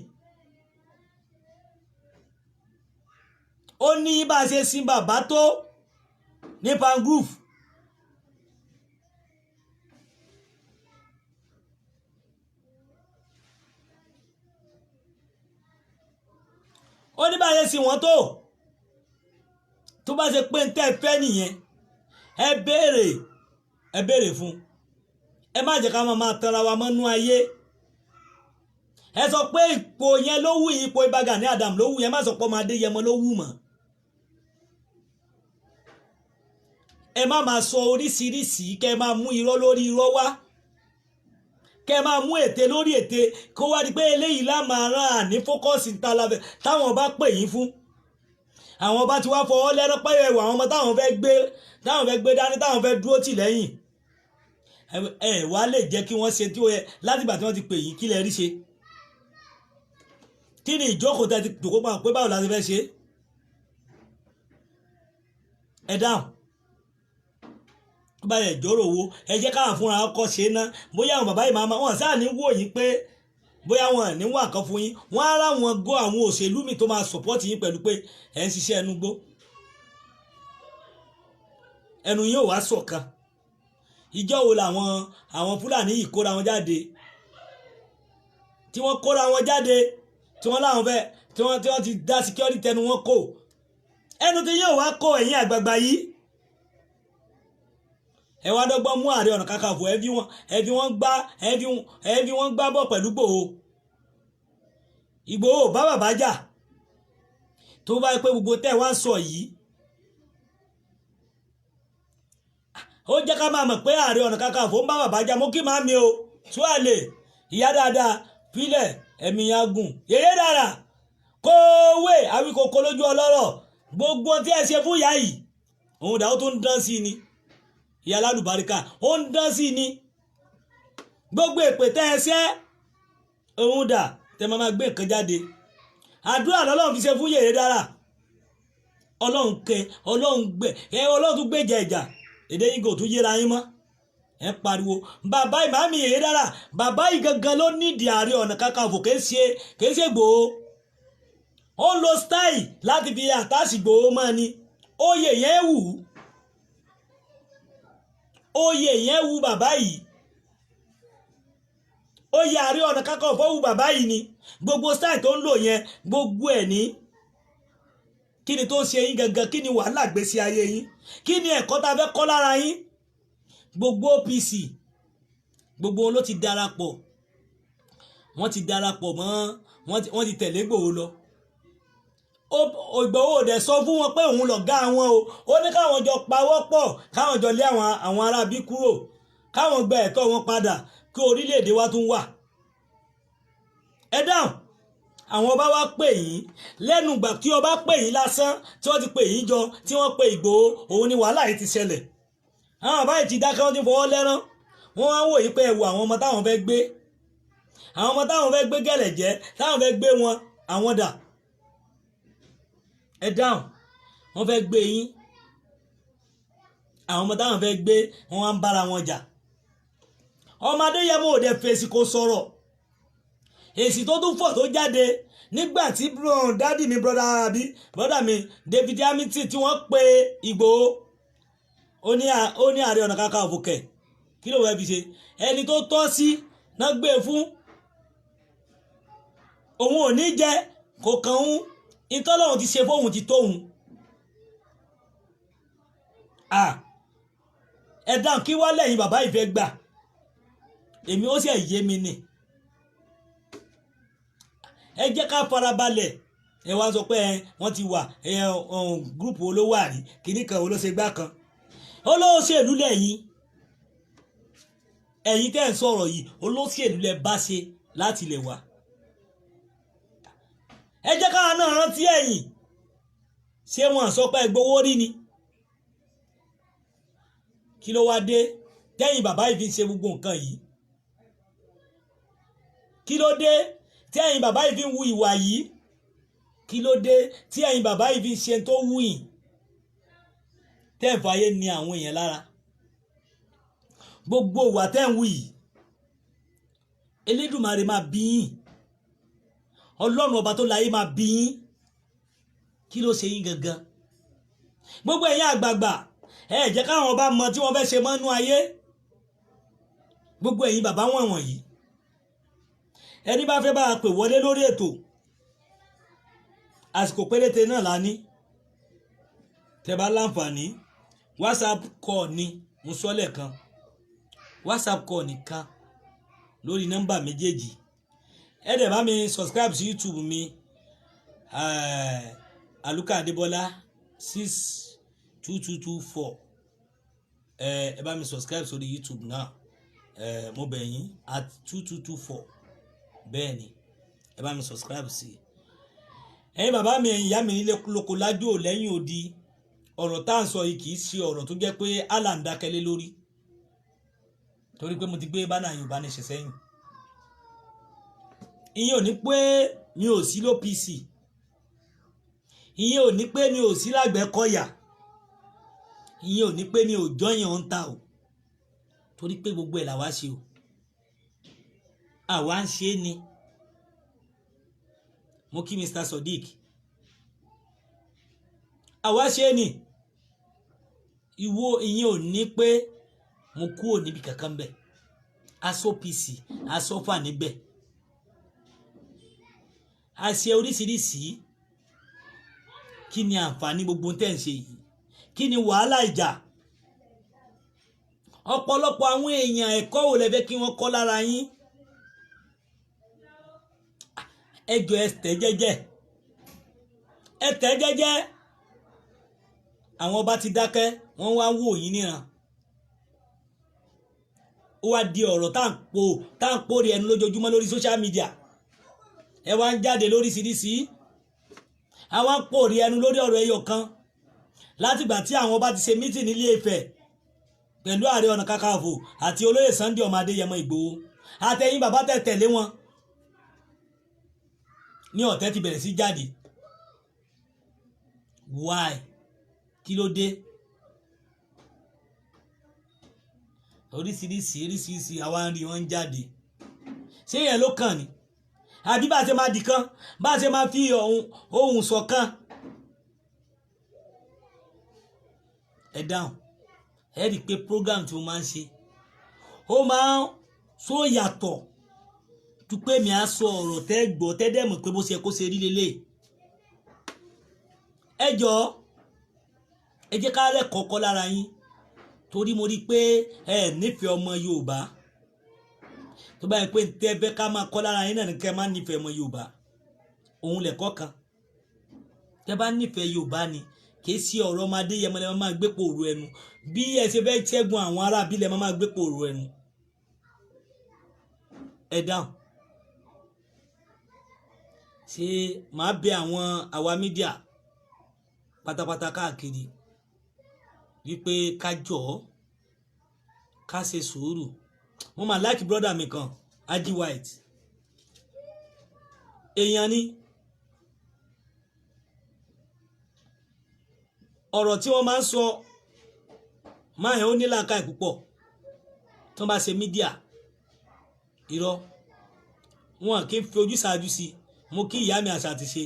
ó ní bá a ṣe sin bàbá tó ní pangrove ó ní bá a ṣe sin wọ́n tó bá ṣe pé ń tẹ́ ẹ fẹ́ nìyẹn ẹ béèrè fún ẹ má jẹ́ ká máa tanra wa mọ́nú ayé ẹ sọ pé ipò yẹn ló wù yín ipò Ìbà Gani Adams ló wù yẹn má sọ pé ọmọ Adéyẹmọ ló wù mọ́ ẹ má máa sọ oríṣiríṣi kẹ máa mú irọ́ lórí irọ́ wá kẹ máa mú ète lórí ète kó wá di pé eléyìí lá máa rán àní fókọ́sì ńtalafẹ́ táwọn bá pè yín fún àwọn bá ti wá fọwọ́ lẹ́rọ pé ẹwà àwọn ọmọ táwọn fẹ́ gbé dání táwọn fẹ́ dúró tì lẹ́yìn ẹ wá lè jẹ́ kí wọ́n ṣe tí ó yẹ látìgbà tí wọ́n ti pè yín kí lẹ rí ṣe kí ni ìjókòó tẹ́ ti jòkó pa pé báwo la ti fẹ́ ṣe ẹ dáhùn tó bá yẹ ìjọ́rò owó ẹ jẹ́ káwọn fúnra ọkọ̀ ṣe ná bóyá àwọn bàbá ìmáàmá wọn sáà ní wò yín pé bóyá wọn ní wà kan fún yín wọn á ráwọn gó àwọn òṣèlú mi tó máa sọpọ́tì yín pẹ̀lú pé ẹ̀ ń ṣiṣẹ́ ẹnu gbó ẹnu yín ò wá ṣọ̀kan ìjọ́ wo làwọn Fúlàní yìí kóra wọn jáde tí wọ́n kóra wọn jáde tí wọ́n láwọn fẹ́ tí wọ́n ti dá security tẹnu wọn kò ẹnu tí yóò wá kó ẹ̀yin àgbààgbà yìí ẹ wá dọ́gbọ́n mú Ààrẹ Ọ̀nà Kakanfò ẹ fi wọ́n gbá bọ̀ pẹ̀lú Ìgbòho bá bàbá jà tó bá pé gbogbo tẹ́ wá ń sọ yìí ó jẹ́ ká máa mọ̀ pé Ààrẹ Ọ̀nà Kakanfò ń bá bàbá jà mo kí máa mi o tó àlè ìyá dáadáa pílẹ̀ ẹ̀mí agùn yèyé dára kówé àwíkòkò lójú ọlọ́rọ̀ gbogbo tí ẹ ṣe fún ìyá yìí òun dà ó tó ń dán sí ni ìyá alálùbáríkà ó ń dán sí ni gbogbo èpè tẹ́ ẹ ṣẹ́ òun dà tẹ́ máa gbé nǹkan jáde àdúrà lọ́lọ́run fi ṣe fún yèyé dára ọlọ́run kẹ ọlọ́run gbẹ ọlọ́run tún gbèjà ìjà èdè yìí kò tún yéra yín mọ́ ẹ pariwo bàbá ìmáàmì yèyé dára bàbá yìí gangan ló nídìí Ààrẹ Ọ̀nà Kakanfò kìí ṣe Ìgbòho ó ń lo style láti fi àtàṣì Ìgbòho mọ́ ni oyè yẹn wù bàbá yìí oyè Ààrẹ Ọ̀nà Kakanfò wù bàbá yìí ni gbogbo style tó ń lò yẹn gbogbo ẹ̀ ní kí ni tó ń ṣe yín gangan, kí ni wàhálà gbésí ayé yín, kí ni ẹ̀kọ́ tá a fẹ́ kọ́ lára yín. Gbogbo OPC gbogbo wọn ló ti darapọ̀, wọ́n ti darapọ̀ mọ́ wọ́n ti tẹ̀lé Ìgbòho lọ. Ìgbòho ò dẹ̀ sọ fún wọn pé òun lọ̀gá wọn o, ó ní káwọn jọ pawọ́pọ̀, káwọn jọ lé àwọn aráabí kúrò, káwọn gba ẹ̀tọ́ wọn padà kí orílẹ̀-èdè wa tún wà. Ẹ dáhùn, àwọn ọba wa pè yín lẹ́nu ìgbà tí ọba pè yín lásán tí wọ́n ti pè yín jọ tí wọ́n pe Ìgbòho, òun ni wàhálà yìí ti ṣẹlẹ̀. Àwọn ọba yìí ti dákẹ́, wọ́n ti fọwọ́ lẹ́rán, wọ́n wá wò yí pé ẹ wo àwọn ọmọ táwọn fẹ́ gbé, àwọn ọmọ táwọn fẹ́ gbé gẹ̀lẹ̀jẹ́, táwọn fẹ́ gbé wọn, àwọn dà. Ẹ dáhùn, wọ́n fẹ́ gbé yín, àwọn ọmọ táwọn fẹ́ gbé wọn wá ń bára wọn jà. Ọmọ Adéyẹmọ ò dẹ̀ fèsì kò sọ̀rọ̀. Èsì tó tún fọ̀ tó jáde nígbà tí dádì mi brọ́dà mi David Hamilton tí wọ́n pe Ìgbòho, ó ní Ààrẹ Ọ̀nà Kakanfò kẹ̀, kí ló wẹ́ fi ṣe, ẹni tó tọ́ sí náà gbé fún, òun ò ní jẹ kò kàn ń ìtọ́lọ́run ti ṣe fóun ti tóun. Ẹ dáhùn, kí wá lẹ́yìn bàbá ìfẹ́ gbà, èmi ó sì yé mi ni. Ẹ jẹ́ ká farabalẹ̀, ẹ wá sọ pé wọ́n ti wà gúrùpù olówó àrí kìíní kan olóṣègbà kan, olóṣèlú lẹ́yìn, ẹ̀yin tẹ́ ń sọ̀rọ̀ yìí olóṣèlú lẹ bá ṣe láti lè wà. Ẹ jẹ́ káwa náà rántí ẹ̀yìn, ṣé wọ́n sọ pé gbowó rí ni? Kí ló wá dé tẹ́yìn bàbá yìí fi ń ṣe gbogbo nǹkan yìí? Kí ló dé tí ẹ̀yin bàbá yìí fi ń wu ìwà yìí? Kí ló dé tí ẹ̀yin bàbá yìí fi ń ṣe tó wù yín? Tẹ́ ń fàyè ní àwọn èèyàn lára. Gbogbo ìwà tẹ́ ń wù yìí, Elédùmarè máa bí yín, Ọlọ́run ọba tó láyé máa bí yín. Kí ló ṣe yín gangan? Gbogbo ẹ̀yin àgbààgbà, ẹ jẹ́ káwọn ọba mọ tí wọ́n fẹ́ ṣe mọ́nú ayé. Gbogbo ẹ̀yin bàbá wọ̀nyí, ẹni bá fẹ́ bá a pè wọlé lórí ètò, àsìkò péréte náà la ní. Tẹ́ bá láǹfààní, WhatsApp call ni mo sọ lẹ́ẹ̀kan, WhatsApp call nìkan lórí nọ́mbà méjèèjì. Ẹ dẹ̀ bá mi subscribe sí YouTube mi, Aluka Adébọ́lá 62224. Ẹ bá mi subscribe sórí YouTube náà, mo bẹ̀ yín at 2224. Bẹ́ẹ̀ ni, ẹ bá mi subscribe sí. Ẹ̀yin bàbá mi, ẹ̀yin ìyá mi nílé lóko lájò lẹ́yìn odi, ọ̀rọ̀ tá à ń sọ yìí kì í ṣe ọ̀rọ̀ tó jẹ́ pé Allah ń dákẹ́lé lórí, torí pé mo ti gbé bánà Yorùbá Nation sẹ́yìn. Ìyẹn ò ní pé mi ò sí l'OPC, ìyẹn ò ní pé mi ò sí l'Àgbẹ̀kọ̀yà, ìyẹn ò ní pé mi ò jọyàn ń ta o, torí pé gbogbo ẹ̀ làwa ṣe o, àwa ń ṣe ni. Mo kí Mr. Sodiq, àwa ṣe ni. Ìyẹn ò ní pé mo kúrò níbi kankan bẹ́ẹ̀, aṣọ OPC aṣọ́fà níbẹ̀, a ṣe oríṣiríṣi. Kí ni àǹfààní gbogbo tẹ́ ń ṣe yìí? Kí ni wàhálà ìjà? Ọ̀pọ̀lọpọ̀ àwọn èèyàn ẹ̀kọ́ wo lẹ fẹ́ kí wọ́n kọ́ lára yín? Ẹ jọ̀ọ́ ẹ tẹ̀ jẹ́jẹ́, ẹ tẹ̀ jẹ́jẹ́. Àwọn ọba ti dákẹ́, wọ́n wá wò yín níran. Ó wá di ọ̀rọ̀ tá à ń pòrí ẹnu lójoojúmọ́ lórí social media. Ẹ wá ń jáde lóríṣiríṣi, àwọn ń pòrí ẹnu lórí ọ̀rọ̀ ẹyọ kan. Látìgbà tí àwọn ọba ti ṣe mítì nílé Ifẹ̀ pẹ̀lú Ààrẹ Ọ̀nà Kakanfò àti olóyè Sunday ọmọ Adéyẹmọ Ìgbòho, àtẹ̀yìn bàbá tẹ̀lé wọn, ní ọ̀tẹ̀ ti bẹ̀rẹ̀ sí jáde. Why? Kí ló dé? Oríṣiríṣi àwa ń rí wọn jáde. Ṣé yẹn ló kàn ni? Àbí bá ṣe máa dìkan, bá ṣe máa fi ohùn ṣọ̀kan? Ẹ dáhùn, ẹ rí i pé program tí mo máa ń ṣe, ó máa ń sọ yàtọ̀ tó pé mi á sọ ọ̀rọ̀ tẹ́ gbọ́ tẹ́ dẹ̀ mọ̀ pé bó ṣe kó ṣe rí lélẹ̀. ẹ jọ̀ọ́ ẹ jẹ́ ká rẹ́ kọ́kọ́ lára yín torí mo rí pé ẹ nífẹ̀ẹ́ ọmọ Yorùbá tó bá yẹ pé tẹ́ fẹ́ ká máa kọ́ lára yín náà ní kẹ́ máa nífẹ̀ẹ́ ọmọ Yorùbá òun lẹ̀kọ́ kan tẹ́ bá nífẹ̀ẹ́ Yorùbá ni kì í sí ọ̀rọ̀ ọmọ Adéyẹmọ lẹ́ máa gbé pòrò ẹnu bí ẹ ṣe fẹ́ ṣẹ́gun àwọn ará abílẹ̀ máa gbé pòrò ẹnu ẹ dáhùn ṣé màá bẹ àwọn àwa mídíà pátápátá káàkiri wípé ká jọ̀ọ́ ká ṣe sùúrù mo máa like brother mi kan Aji White èèyàn ni ọ̀rọ̀ tí wọ́n máa ń sọ máa yẹn ó ní làákàyè púpọ̀ tó bá ṣe mídíà irọ́ wọn kì í fi ojú ṣáájú sí mo kí ìyá mi àṣà ti ṣe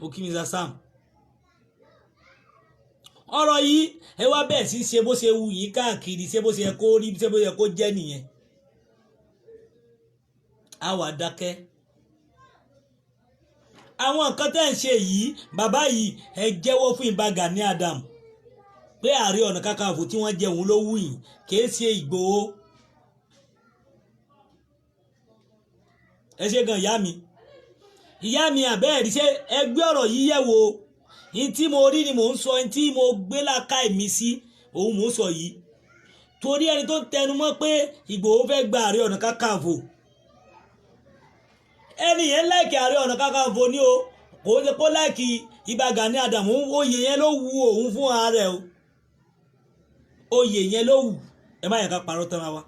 mo kí Mr. Sam ọ̀rọ̀ yìí ẹ wá bẹ́ẹ̀ sí ṣe bó ṣe wù yín káàkiri ṣe bó ṣe yẹ kó rí ṣe bó ṣe yẹ kó jẹ́ nìyẹn a wà dákẹ́ àwọn nǹkan tẹ́ ń ṣe yìí bàbá yìí ẹ jẹ́wọ́ fún Ìbà Gani Adam pé Ààrẹ Ọ̀nà Kakanfò tí wọ́n jẹun ló wù yín kìí ṣe Ìgbòho ẹ ṣe gan ìyá mi àbẹ́ẹ̀rí ṣe ẹ gbé ọ̀rọ̀ yìí yẹ̀ wò ní tí mo rí ni mò ń sọ ní tí mo gbé làákàyè mi sí òun mò ń sọ yìí torí ẹni tó tẹnu mọ́ pé Ìgbòho fẹ́ gba Ààrẹ Ọ̀nà Kakanfò ẹni yẹn láìkì Ààrẹ Ọ̀nà Kakanfò ní o kò ṣe kó láìkì Ìbà Gani Adam oyè yẹn ló wu òun fún ààrẹ o oyè yẹn ló wù ẹ má yẹ ká parọ́ tán wa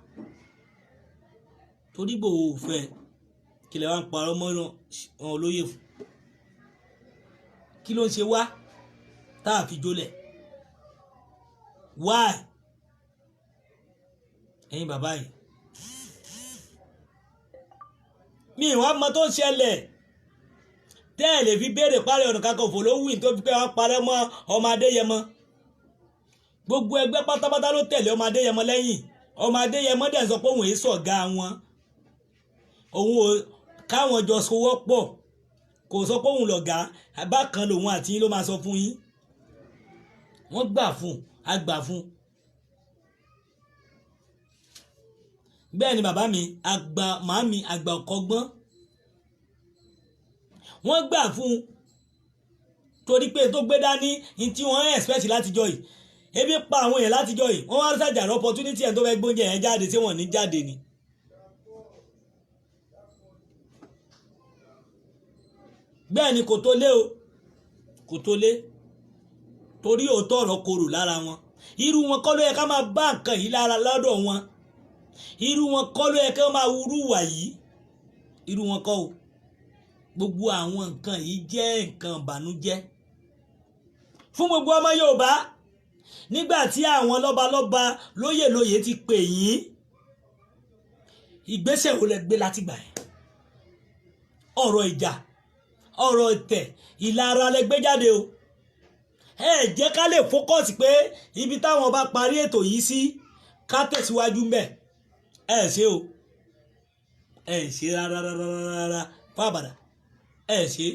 torí Ìgbòho ò fẹ́ kí lè wá ń parọ́ mọ́ olóyè fún kí ló ń ṣe wá tá a fi jólẹ̀ why ẹ̀yin bàbá yìí mi ìwà mọ tó ń ṣẹlẹ̀ tẹ́ ẹ̀ lè fi béèrè Ààrẹ Ọ̀nà Kakanfò ló wù tó fi pé wọ́n parẹ́ mọ́ ọmọ Adéyẹmọ gbogbo ẹgbẹ́ pátápátá ló tẹ̀lé ọmọ Adéyẹmọ lẹ́yìn ọmọ Adéyẹmọ dẹ̀ sọ pé òun èé sọ̀gá wọn òun ò káwọn jọ sowọ́ pọ̀ kò sọ pé òun lọ̀gá bákan lòun àti yín ló máa sọ fún yín wọ́n gbà fún agbà fún bẹ́ẹ̀ ni bàbá mi àgbà màámi àgbà ọ̀kọ́gbọ́n wọ́n gbà fún torí pé tó gbé dání ní tí wọ́n expect látijọ́ yìí ebi pa àwọn èèyàn látijọ́ yìí wọ́n wá ṣàjàrà opportunity ẹ̀ tó fẹ́ gbóúnjẹ yẹn jáde tí wọ́n ní jáde ni. bẹ́ẹ̀ ni kò tó lé o kò tó lé torí òótọ́ ọ̀rọ̀ korò lára wọn irú wọn kọ́ ló yẹ ká máa bá nǹkan yìí lára lọ́dọ̀ wọn irú wọn kọ́ ló yẹ ká máa wúrú wà yìí irú wọn kọ́ o gbogbo àwọn nǹkan yìí jẹ́ nǹkan ìbànújẹ́ fún gbogbo ọmọ Yorùbá nígbà tí àwọn lọ́balọ́ba lóyè ti pè yín ìgbésẹ̀ wo lẹ gbé láti gbà yẹn ọ̀rọ̀ ìjà ọ̀rọ̀ ìtẹ̀ ìlara lẹ gbé jáde o ẹ jẹ́ ká lè fókọ̀sì pé ibi táwọn bá parí ètò yìí sí ká tẹ̀síwájú mbẹ̀ ẹ ṣe o ẹ ṣe rárá fábàdà ẹ ṣe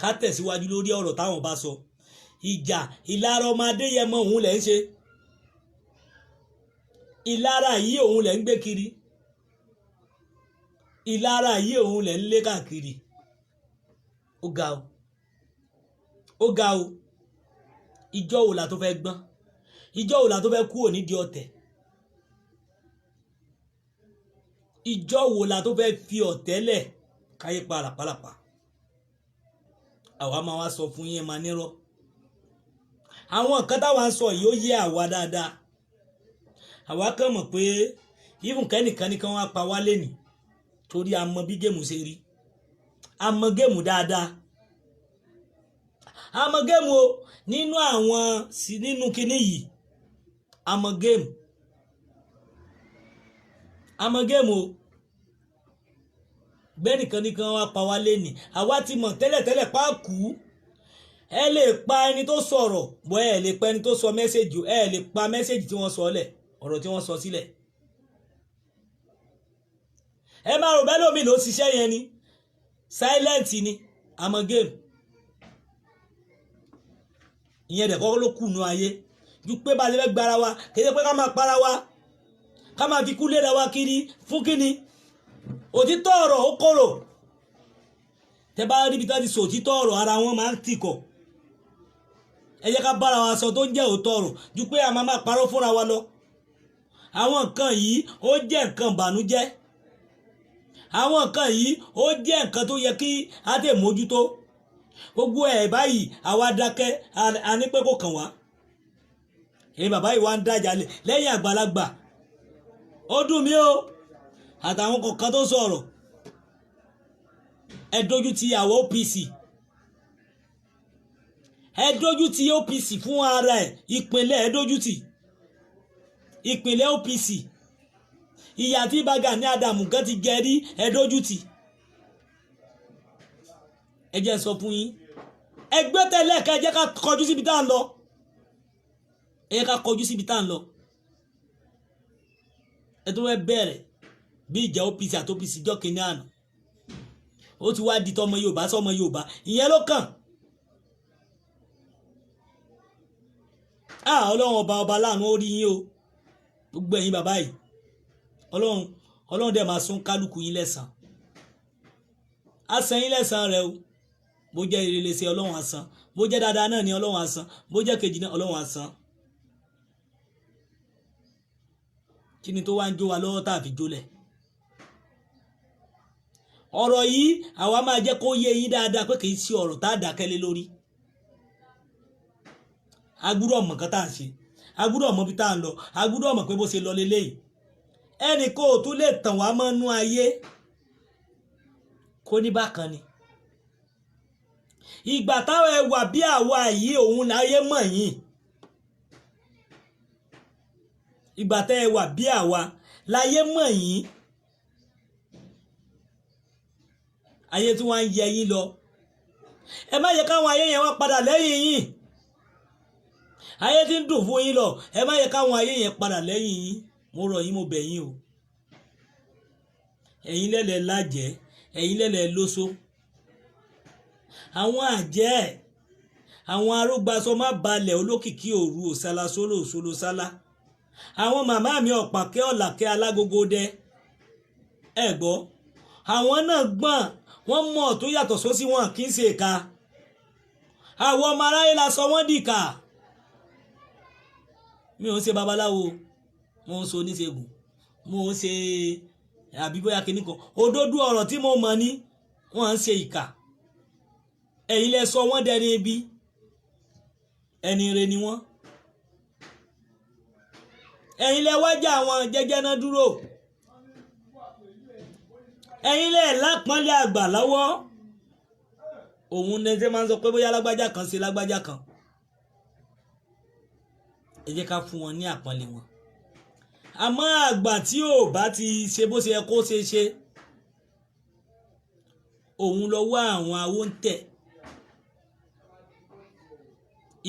ká tẹ̀síwájú lórí ọ̀rọ̀ táwọn bá sọ ìjà ìlara ọmọ Adéyẹmọ òun lẹ̀ ń ṣe ìlara yìí òun lẹ̀ ń gbé kiri ìlara yìí òun lẹ̀ ń lé káàkiri ó ga o ìjọ wo la tó fẹ́ gbọ́n ìjọ wo la tó fẹ́ kúrò nídìí ọ̀tẹ̀ ìjọ wo la tó fẹ́ fi ọ̀tẹ̀ lẹ̀ káyé pàlàpàlàpà àwa máa wá sọ fún yín máa nírọ́ àwọn nǹkan táwa ń sọ yìí ó yé àwa dáadáa àwa kàn mọ̀ pé even kẹ́nìkan ní kí wọ́n á pa wá lẹ́nìí torí a mọ bí géèmù ṣe rí a mọ géèmù dáadáa a mọ géèmù o nínú àwọn nínú kinní yìí a mọ géèmù o gbẹ́nìkan ní kí wọ́n á pa wá lẹ́nìí àwa ti mọ̀ tẹ́lẹ̀tẹ́lẹ̀ páàkù ẹ lè pa ẹni tó sọ̀rọ̀ bọ́ ẹ lè pa ẹni tó sọ mẹ́sẹ̀jì ẹ lè pa mẹ́sẹ̀jì tí wọ́n sọ lẹ̀ ọ̀rọ̀ tí wọ́n sọ sílẹ̀ ẹ máa rò bẹ́ẹ̀ lómi ló ṣiṣẹ́ yẹn ni silent ni àmọ́ game ìyẹn dẹ̀ kọ́kọ́ ló kùnú ayé ju pé bá a lè fẹ́ gbára wa kéde pé ká máa para wa ká máa fi kú léra wa kiri fún kíni òtítọ́ ọ̀rọ̀ ó kòrò tẹ bá rí ibi tó ti sọ òtítọ́ ọ̀rọ̀ ara wọn máa ń tìkọ̀ ẹ jẹ́ ká bára wa sọ tó ń jẹ́ òótọ́ ọ̀rọ̀ ju pé a máa parọ́ fúnra wa lọ àwọn nǹkan yìí ó jẹ́ nǹkan ìbànújẹ́ àwọn nǹkan yìí ó jẹ́ nǹkan tó yẹ kí á tè mójútó gbogbo ẹ̀ báyìí àwa dákẹ́ a ní pé kò kàn wá èyí bàbá yìí wá ń dájà lẹ́yìn àgbàlagbà ó dùn mí o àtàwọn kọ̀ọ̀kan tó sọ̀rọ̀ ẹ dójú ti àwọn OPC ẹ dójú ti OPC fún ara ẹ̀ ìpínlẹ̀ ẹ dójú ti ìpínlẹ̀ OPC ìyà tí Gani Adams kan ti jẹ rí ẹ dójú ti ẹ jẹ́ sọ fún yín ẹgbẹ́ tẹ́lẹ̀ ká ẹ jẹ́ ká kọjú síbi tá à ń lọ ẹ jẹ́ ká kọjú síbi tá à ń lọ ẹ tó fẹ́ bẹ̀rẹ̀ bí ìjà OPC àti OPC jọ́ kínní àná ó ti wá di tọmọ Yorùbá sọmọ Yorùbá ìyẹn ló kàn Ọlọ́run ọba láàánú ó rí yín o gbogbo ẹ̀yin bàbá yìí Ọlọ́run dẹ̀ máa sún kálukú yín lẹ́san á san yín lẹ́san rẹ o bó jẹ́ ìrẹ̀lẹ̀ sí Ọlọ́run á san bó jẹ́ dáadáa náà ni Ọlọ́run á san bó jẹ́ kejì náà Ọlọ́run á san kí ni tó wá ń jó wa lọ́wọ́ tá a fi jólẹ̀ ọ̀rọ̀ yìí àwa máa jẹ́ kó yé yín dáadáa pé kì í sí ọ̀rọ̀ tá a dákẹ́ lé lórí a gbúdọ̀ mọ̀ nǹkan tá à ń ṣe a gbúdọ̀ mọ̀ bí tá à ń lọ a gbúdọ̀ mọ̀ pé bó ṣe lọ leléyìí ẹnì kó o tún lè tàn wá mọ́nú ayé kó ní bákan ni ìgbà táwọn ẹwà bí àwa yìí òun láyé mọ̀ yín ìgbà tẹ́ ẹ wà bí àwa láyé mọ̀ yín ayé tí wọ́n ń yẹ yín lọ ẹ má yẹ káwọn ayé yẹn wá padà lẹ́yìn yín ayé tí ń dùn fún yín lọ ẹ má yẹ káwọn ayé yẹn padà lẹ́yìn yín mo rọ̀ yín mo bẹ̀ yín o ẹ̀yin lẹ́lẹ̀ lájẹ́ ẹ̀yin lẹ́lẹ̀ lóso àwọn àjẹ́ àwọn arógbasọ má balẹ̀ olókìkí òru òsálà sólò òsolo sálá àwọn màmá mi ọ̀pàkẹ́ ọ̀làkẹ́ alágogo dẹ ẹ gbọ́ àwọn náà gbọ́n wọ́n mọ̀ tó yàtọ̀ sósì wọn kì í ṣe ìka àwọn ọmọ aráyé la sọ wọ́n dìkà mi ò ń ṣe babaláwo mo ń ṣe oníṣègùn mo ń ṣe àbíbóyá kìíní kan òdodo ọ̀rọ̀ tí mo mọ̀ ní wọ́n ń ṣe ìkà ẹ̀yin lẹ sọ wọ́n dẹni ibi ẹni ire ni wọ́n ẹ̀yin lẹ wájà àwọn jẹ́jẹ́ náà dúró ẹ̀yin lẹ lápọ́nlé àgbà lọ́wọ́ òun ní ṣe máa ń sọ pé bóyá lágbájá kan ṣe lágbájá kan ẹ jẹ́ ká fún wọn ní àpọ́nlé wọn àmọ́ àgbà tí ò bá ti ṣe bó ṣe yẹ kó ṣe òun lọ́wọ́ àwọn awó ń tẹ̀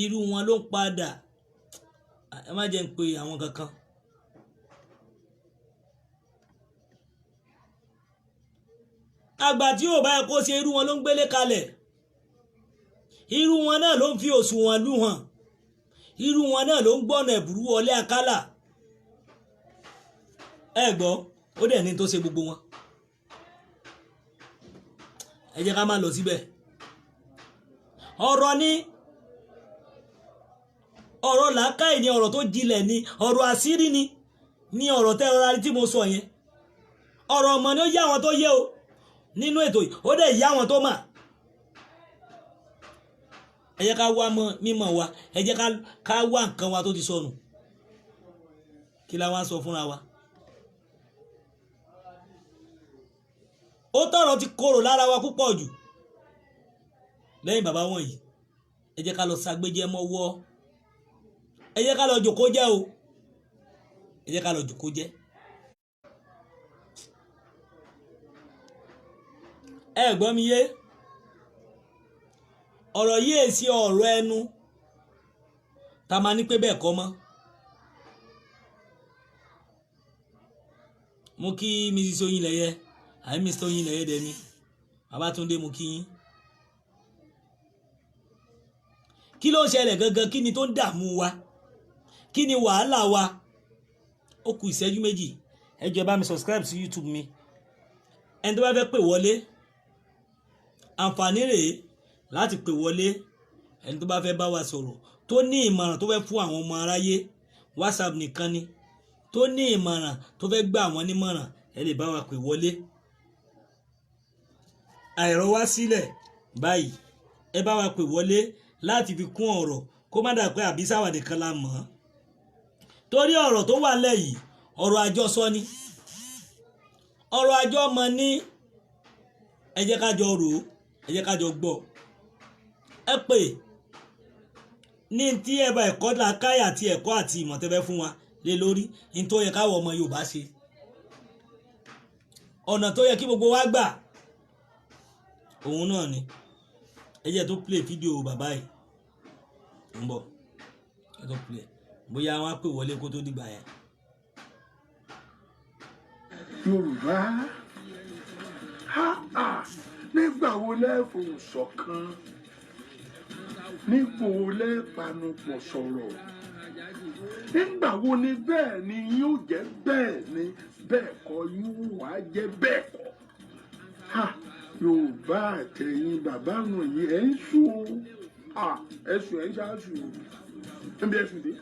irú wọn ló ń padà ẹ má jẹ́ ń pe àwọn kankan àgbà tí ò bá yẹ kó ṣe irú wọn ló ń gbélé kalẹ̀ irú wọn náà ló ń fi òṣùwọ̀n lù hàn irú wọn náà ló ń gbọ́nà ẹ̀bùrú wọlé àkálà ẹ gbọ́ ó dẹ̀ ní tó ṣe gbogbo wọn ẹ jẹ́ ká má lọ síbẹ̀ ọ̀rọ̀ ni ọ̀rọ̀ làákàyè ni ọ̀rọ̀ tó jinlẹ̀ ni ọ̀rọ̀ àṣírí ni ọ̀rọ̀ tẹ́ ọ̀rọ̀ arí tí mo sọ yẹn ọ̀rọ̀ ọmọ ni ó yá àwọn tó yé o nínú ètò yìí ó dẹ̀ yá àwọn tó mà ẹ jẹ́ ká wá mímọ̀ wa ẹ jẹ́ ká wá nǹkan wa tó ti sọnù kí la wá sọ fúnra wa ó tọrọ ti korò lára wa púpọ̀ jù lẹ́yìn bàbá wọ̀nyí ẹ jẹ́ ká lọ ṣàgbéjẹ́ mọ́wọ́ ẹ jẹ́ ká lọ jòkó jẹ́ o ẹ jẹ́ ká lọ jòkó jẹ́ ẹ gbọ́ mi yé ọ̀rọ̀ yìí èsì ọ̀rọ̀ ẹnu tá a máa ní pé bẹ́ẹ̀ kọ́ mọ́ mo kí Mrs. Oyinleye àbí Mr. Oyinleye dẹni Babátúndé mo kí yín. Kí ló ń ṣẹlẹ̀ gangan? Kí ni tó ń dààmú wa? Kí ni wàhálà wa? Ó kù ìṣẹ́jú méjì. Ẹ jọ̀ọ́ bá mi subscribe sí YouTube mi. Ẹni tó bá fẹ́ pè wọlé, àǹfààní rèé láti pè wọlé. Ẹni tó bá fẹ́ bá wa sọ̀rọ̀, tó ní ìmọ̀ràn tó fẹ́ fún àwọn ọmọ aráyé, WhatsApp nìkan ni. Tó ní ìmọ̀ràn tó fẹ́ gbà wọ́n nímọ̀ràn, ẹ lè bá wa pè wọlé. Àìrọ̀ wá sílẹ̀ báyìí, ẹ bá wa pè wọlé láti fi kún ọ̀rọ̀ kó má dà pé àbísáwà nìkan la mọ̀. Torí ọ̀rọ̀ tó wà lẹ̀ yìí, ọ̀rọ̀ àjọsọ ni. Ọ̀rọ̀ àjọmọ ní. Ẹ jẹ́ ká jọ rò ó, ẹ jẹ́ ká jọ gbọ́. Ẹ pè ní tí ẹ bá ẹ̀kọ́ làákàyè àti ẹ̀kọ́ àti ìmọ̀ tẹ́fẹ́ fún wa lé lórí ní tó yẹ káwọ ọmọ Yorùbá ṣe. Ọ̀nà tó yẹ kí gbogbo wa gbà òun náà ni. Ẹ jẹ́ tó play fídíò bàbá yìí ń bọ̀. Ẹ tó play bóyá wọ́n á pè wọlé kó tó dìgbà yẹn. Yorùbá nígbà wo lẹ́ẹ̀fọ̀ ṣọ̀kan, nígbà wo lẹ́ẹ̀panupọ̀ sọ̀rọ̀, nígbà wo ni bẹ́ẹ̀ ni yóò jẹ́ bẹ́ẹ̀ ni bẹ́ẹ̀ kọ́ yóò wá jẹ́ bẹ́ẹ̀ kọ́. Yorùbá àtẹ̀yìn bàbá wọn yìí ẹ̀ ń sùn ẹ̀sùn ẹ̀ ń ṣáàṣù níbi ẹ̀sùn dé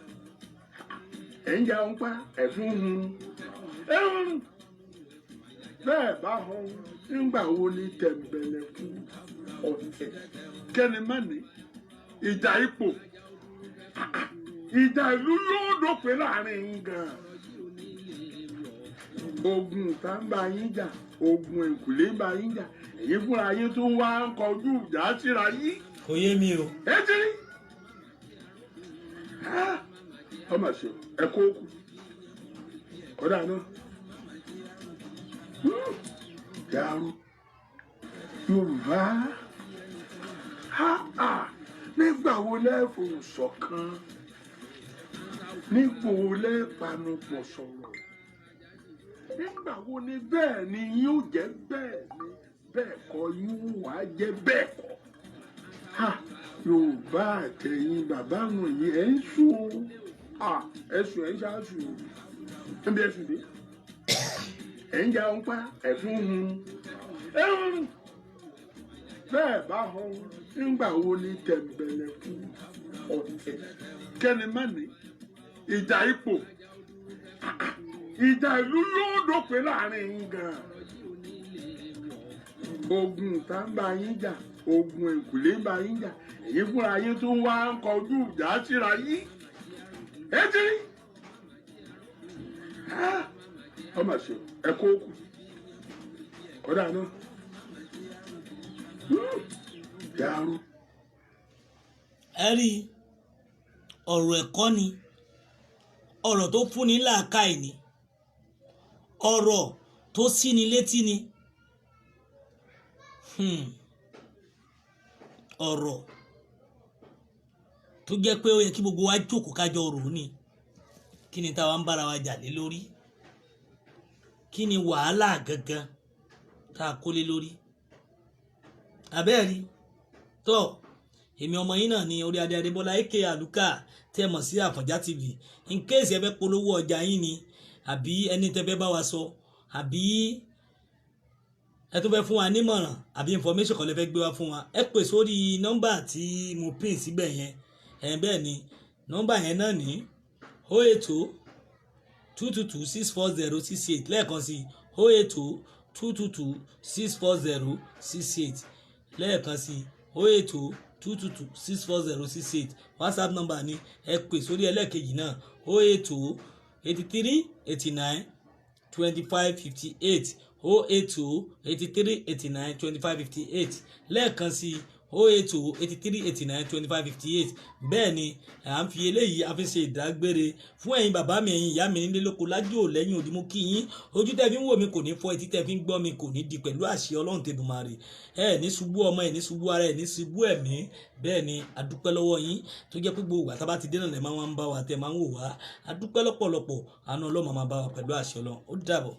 ẹ̀ ń jẹun pa ẹ̀fún hun bẹ́ẹ̀ bá hàn nígbà wo ni tẹ̀m̀bẹ̀lẹ̀kún ọ̀tẹ̀ kẹ́ni má ní ìjà ipò ìjà ìlú yóò dópin láàrin yín gan. Ogun tá ń bá yín jà, ogun èkùlé ń bá yín jà, èyí fúnra yín tó wá ń kọjú ìjà síra yín. Kò yé mi o. Ẹ ti rí ọmọ ṣe ẹ kó kù kódà náà yàrá Yorùbá nígbà wo lẹ́ẹ̀fọ̀ ṣọ̀kan, nígbà wo lẹ́ẹ̀panupọ̀ sọ̀rọ̀, nígbà wo ni bẹ́ẹ̀ ni yóò jẹ́ bẹ́ẹ̀ ni bẹ́ẹ̀ kọ́ yóò wá jẹ́ bẹ́ẹ̀ kọ́. Yorùbá àtẹ̀yìn bàbá wọn yìí ẹ̀ ń sùn ẹ̀sùn ẹ̀ ń ṣáàṣù níbi ẹ̀sùn dé ẹ̀ ń jẹun pa ẹ̀fún hun bẹ́ẹ̀ bá hàn nígbà wo ni tẹ̀m̀bẹ̀lẹ̀kún ọ̀tẹ̀ kẹ́ni má ní ìjà ipò ìjà ìlú yóò dópin láàrin yín gan. Ogun tá ń bá yín jà, ogun èkùlé ń bá yín jà, èyí fúnra yín tó wá ń kọjú ìjà síra yín. Ẹ ti rí ọmọ ṣe ẹ kó kù kódà náà yàrá. Ẹ rí ọ̀rọ̀ ẹ̀kọ́ ni, ọ̀rọ̀ tó fúnni làákàyè ni, ọ̀rọ̀ tó síni létí ni. Ọ̀rọ̀ tó jẹ́ pé ó yẹ kí gbogbo wa jókòó kájọ rò ó ni. Kí ni táwa ń bára wa jà lé lórí? Kí ni wàhálà gangan tá a kó lé lórí? Abẹ́ẹ̀rí tọ́ èmi ọmọ yín náà ni Orí Adé Adébọ́lá aka Àlùkà tẹ́ mọ̀ sí Àfọ̀njá TV. In case ẹ fẹ́ polówó ọjà yín ni, àbí ẹni tẹ́ fẹ́ bá wa sọ, àbí ẹ tó fẹ́ fún wa nímọ̀ràn, àbí information kan lè fẹ́ gbé wá fún wa, ẹ pè sórí nọ́mbà tí mo pín síbẹ̀ yẹn. Bẹ́ẹ̀ ni nọ́mbà yẹn náà ní 08022264068 lẹ́ẹ̀kan sí 08022264068 lẹ́ẹ̀kan sí 08022264068. WhatsApp number ni ẹ pè sórí ẹlẹ́ẹ̀kejì náà 08083892558 08083892558 lẹ́ẹ̀kan sí 08083892558. bẹ́ẹ̀ ni à ń fi eléyìí a fi ṣe ìdágbére fún ẹ̀yin bàbá mi, ẹ̀yin ìyá mi nílé lóko lájò lẹ́yìn òdì mú kí yín. Ojú tẹ́ fi ń wò mí kò ní fọ́, etí tẹ́ fi ń gbọ́ mi kò ní di, pẹ̀lú àṣẹ Ọlọ́run Tèdùmàrè. ẹ ní ṣubú ọmọ, ẹ ní ṣubú ara, ẹ ní ṣubú ẹ̀mí. bẹ́ẹ̀ ni a dúpẹ́ lọ́wọ́ yín tó jẹ́ pé gbogbo ìgbà tá bá ti dènà lẹ́ máa ń bá wa, tẹ́ máa ń wò wá. A dúpẹ́ lọ́pọ̀lọpọ̀, àánú Ọlọ́run máa bá wa pẹ̀lú àṣẹ Ọlọ́run. Ó dàbọ̀.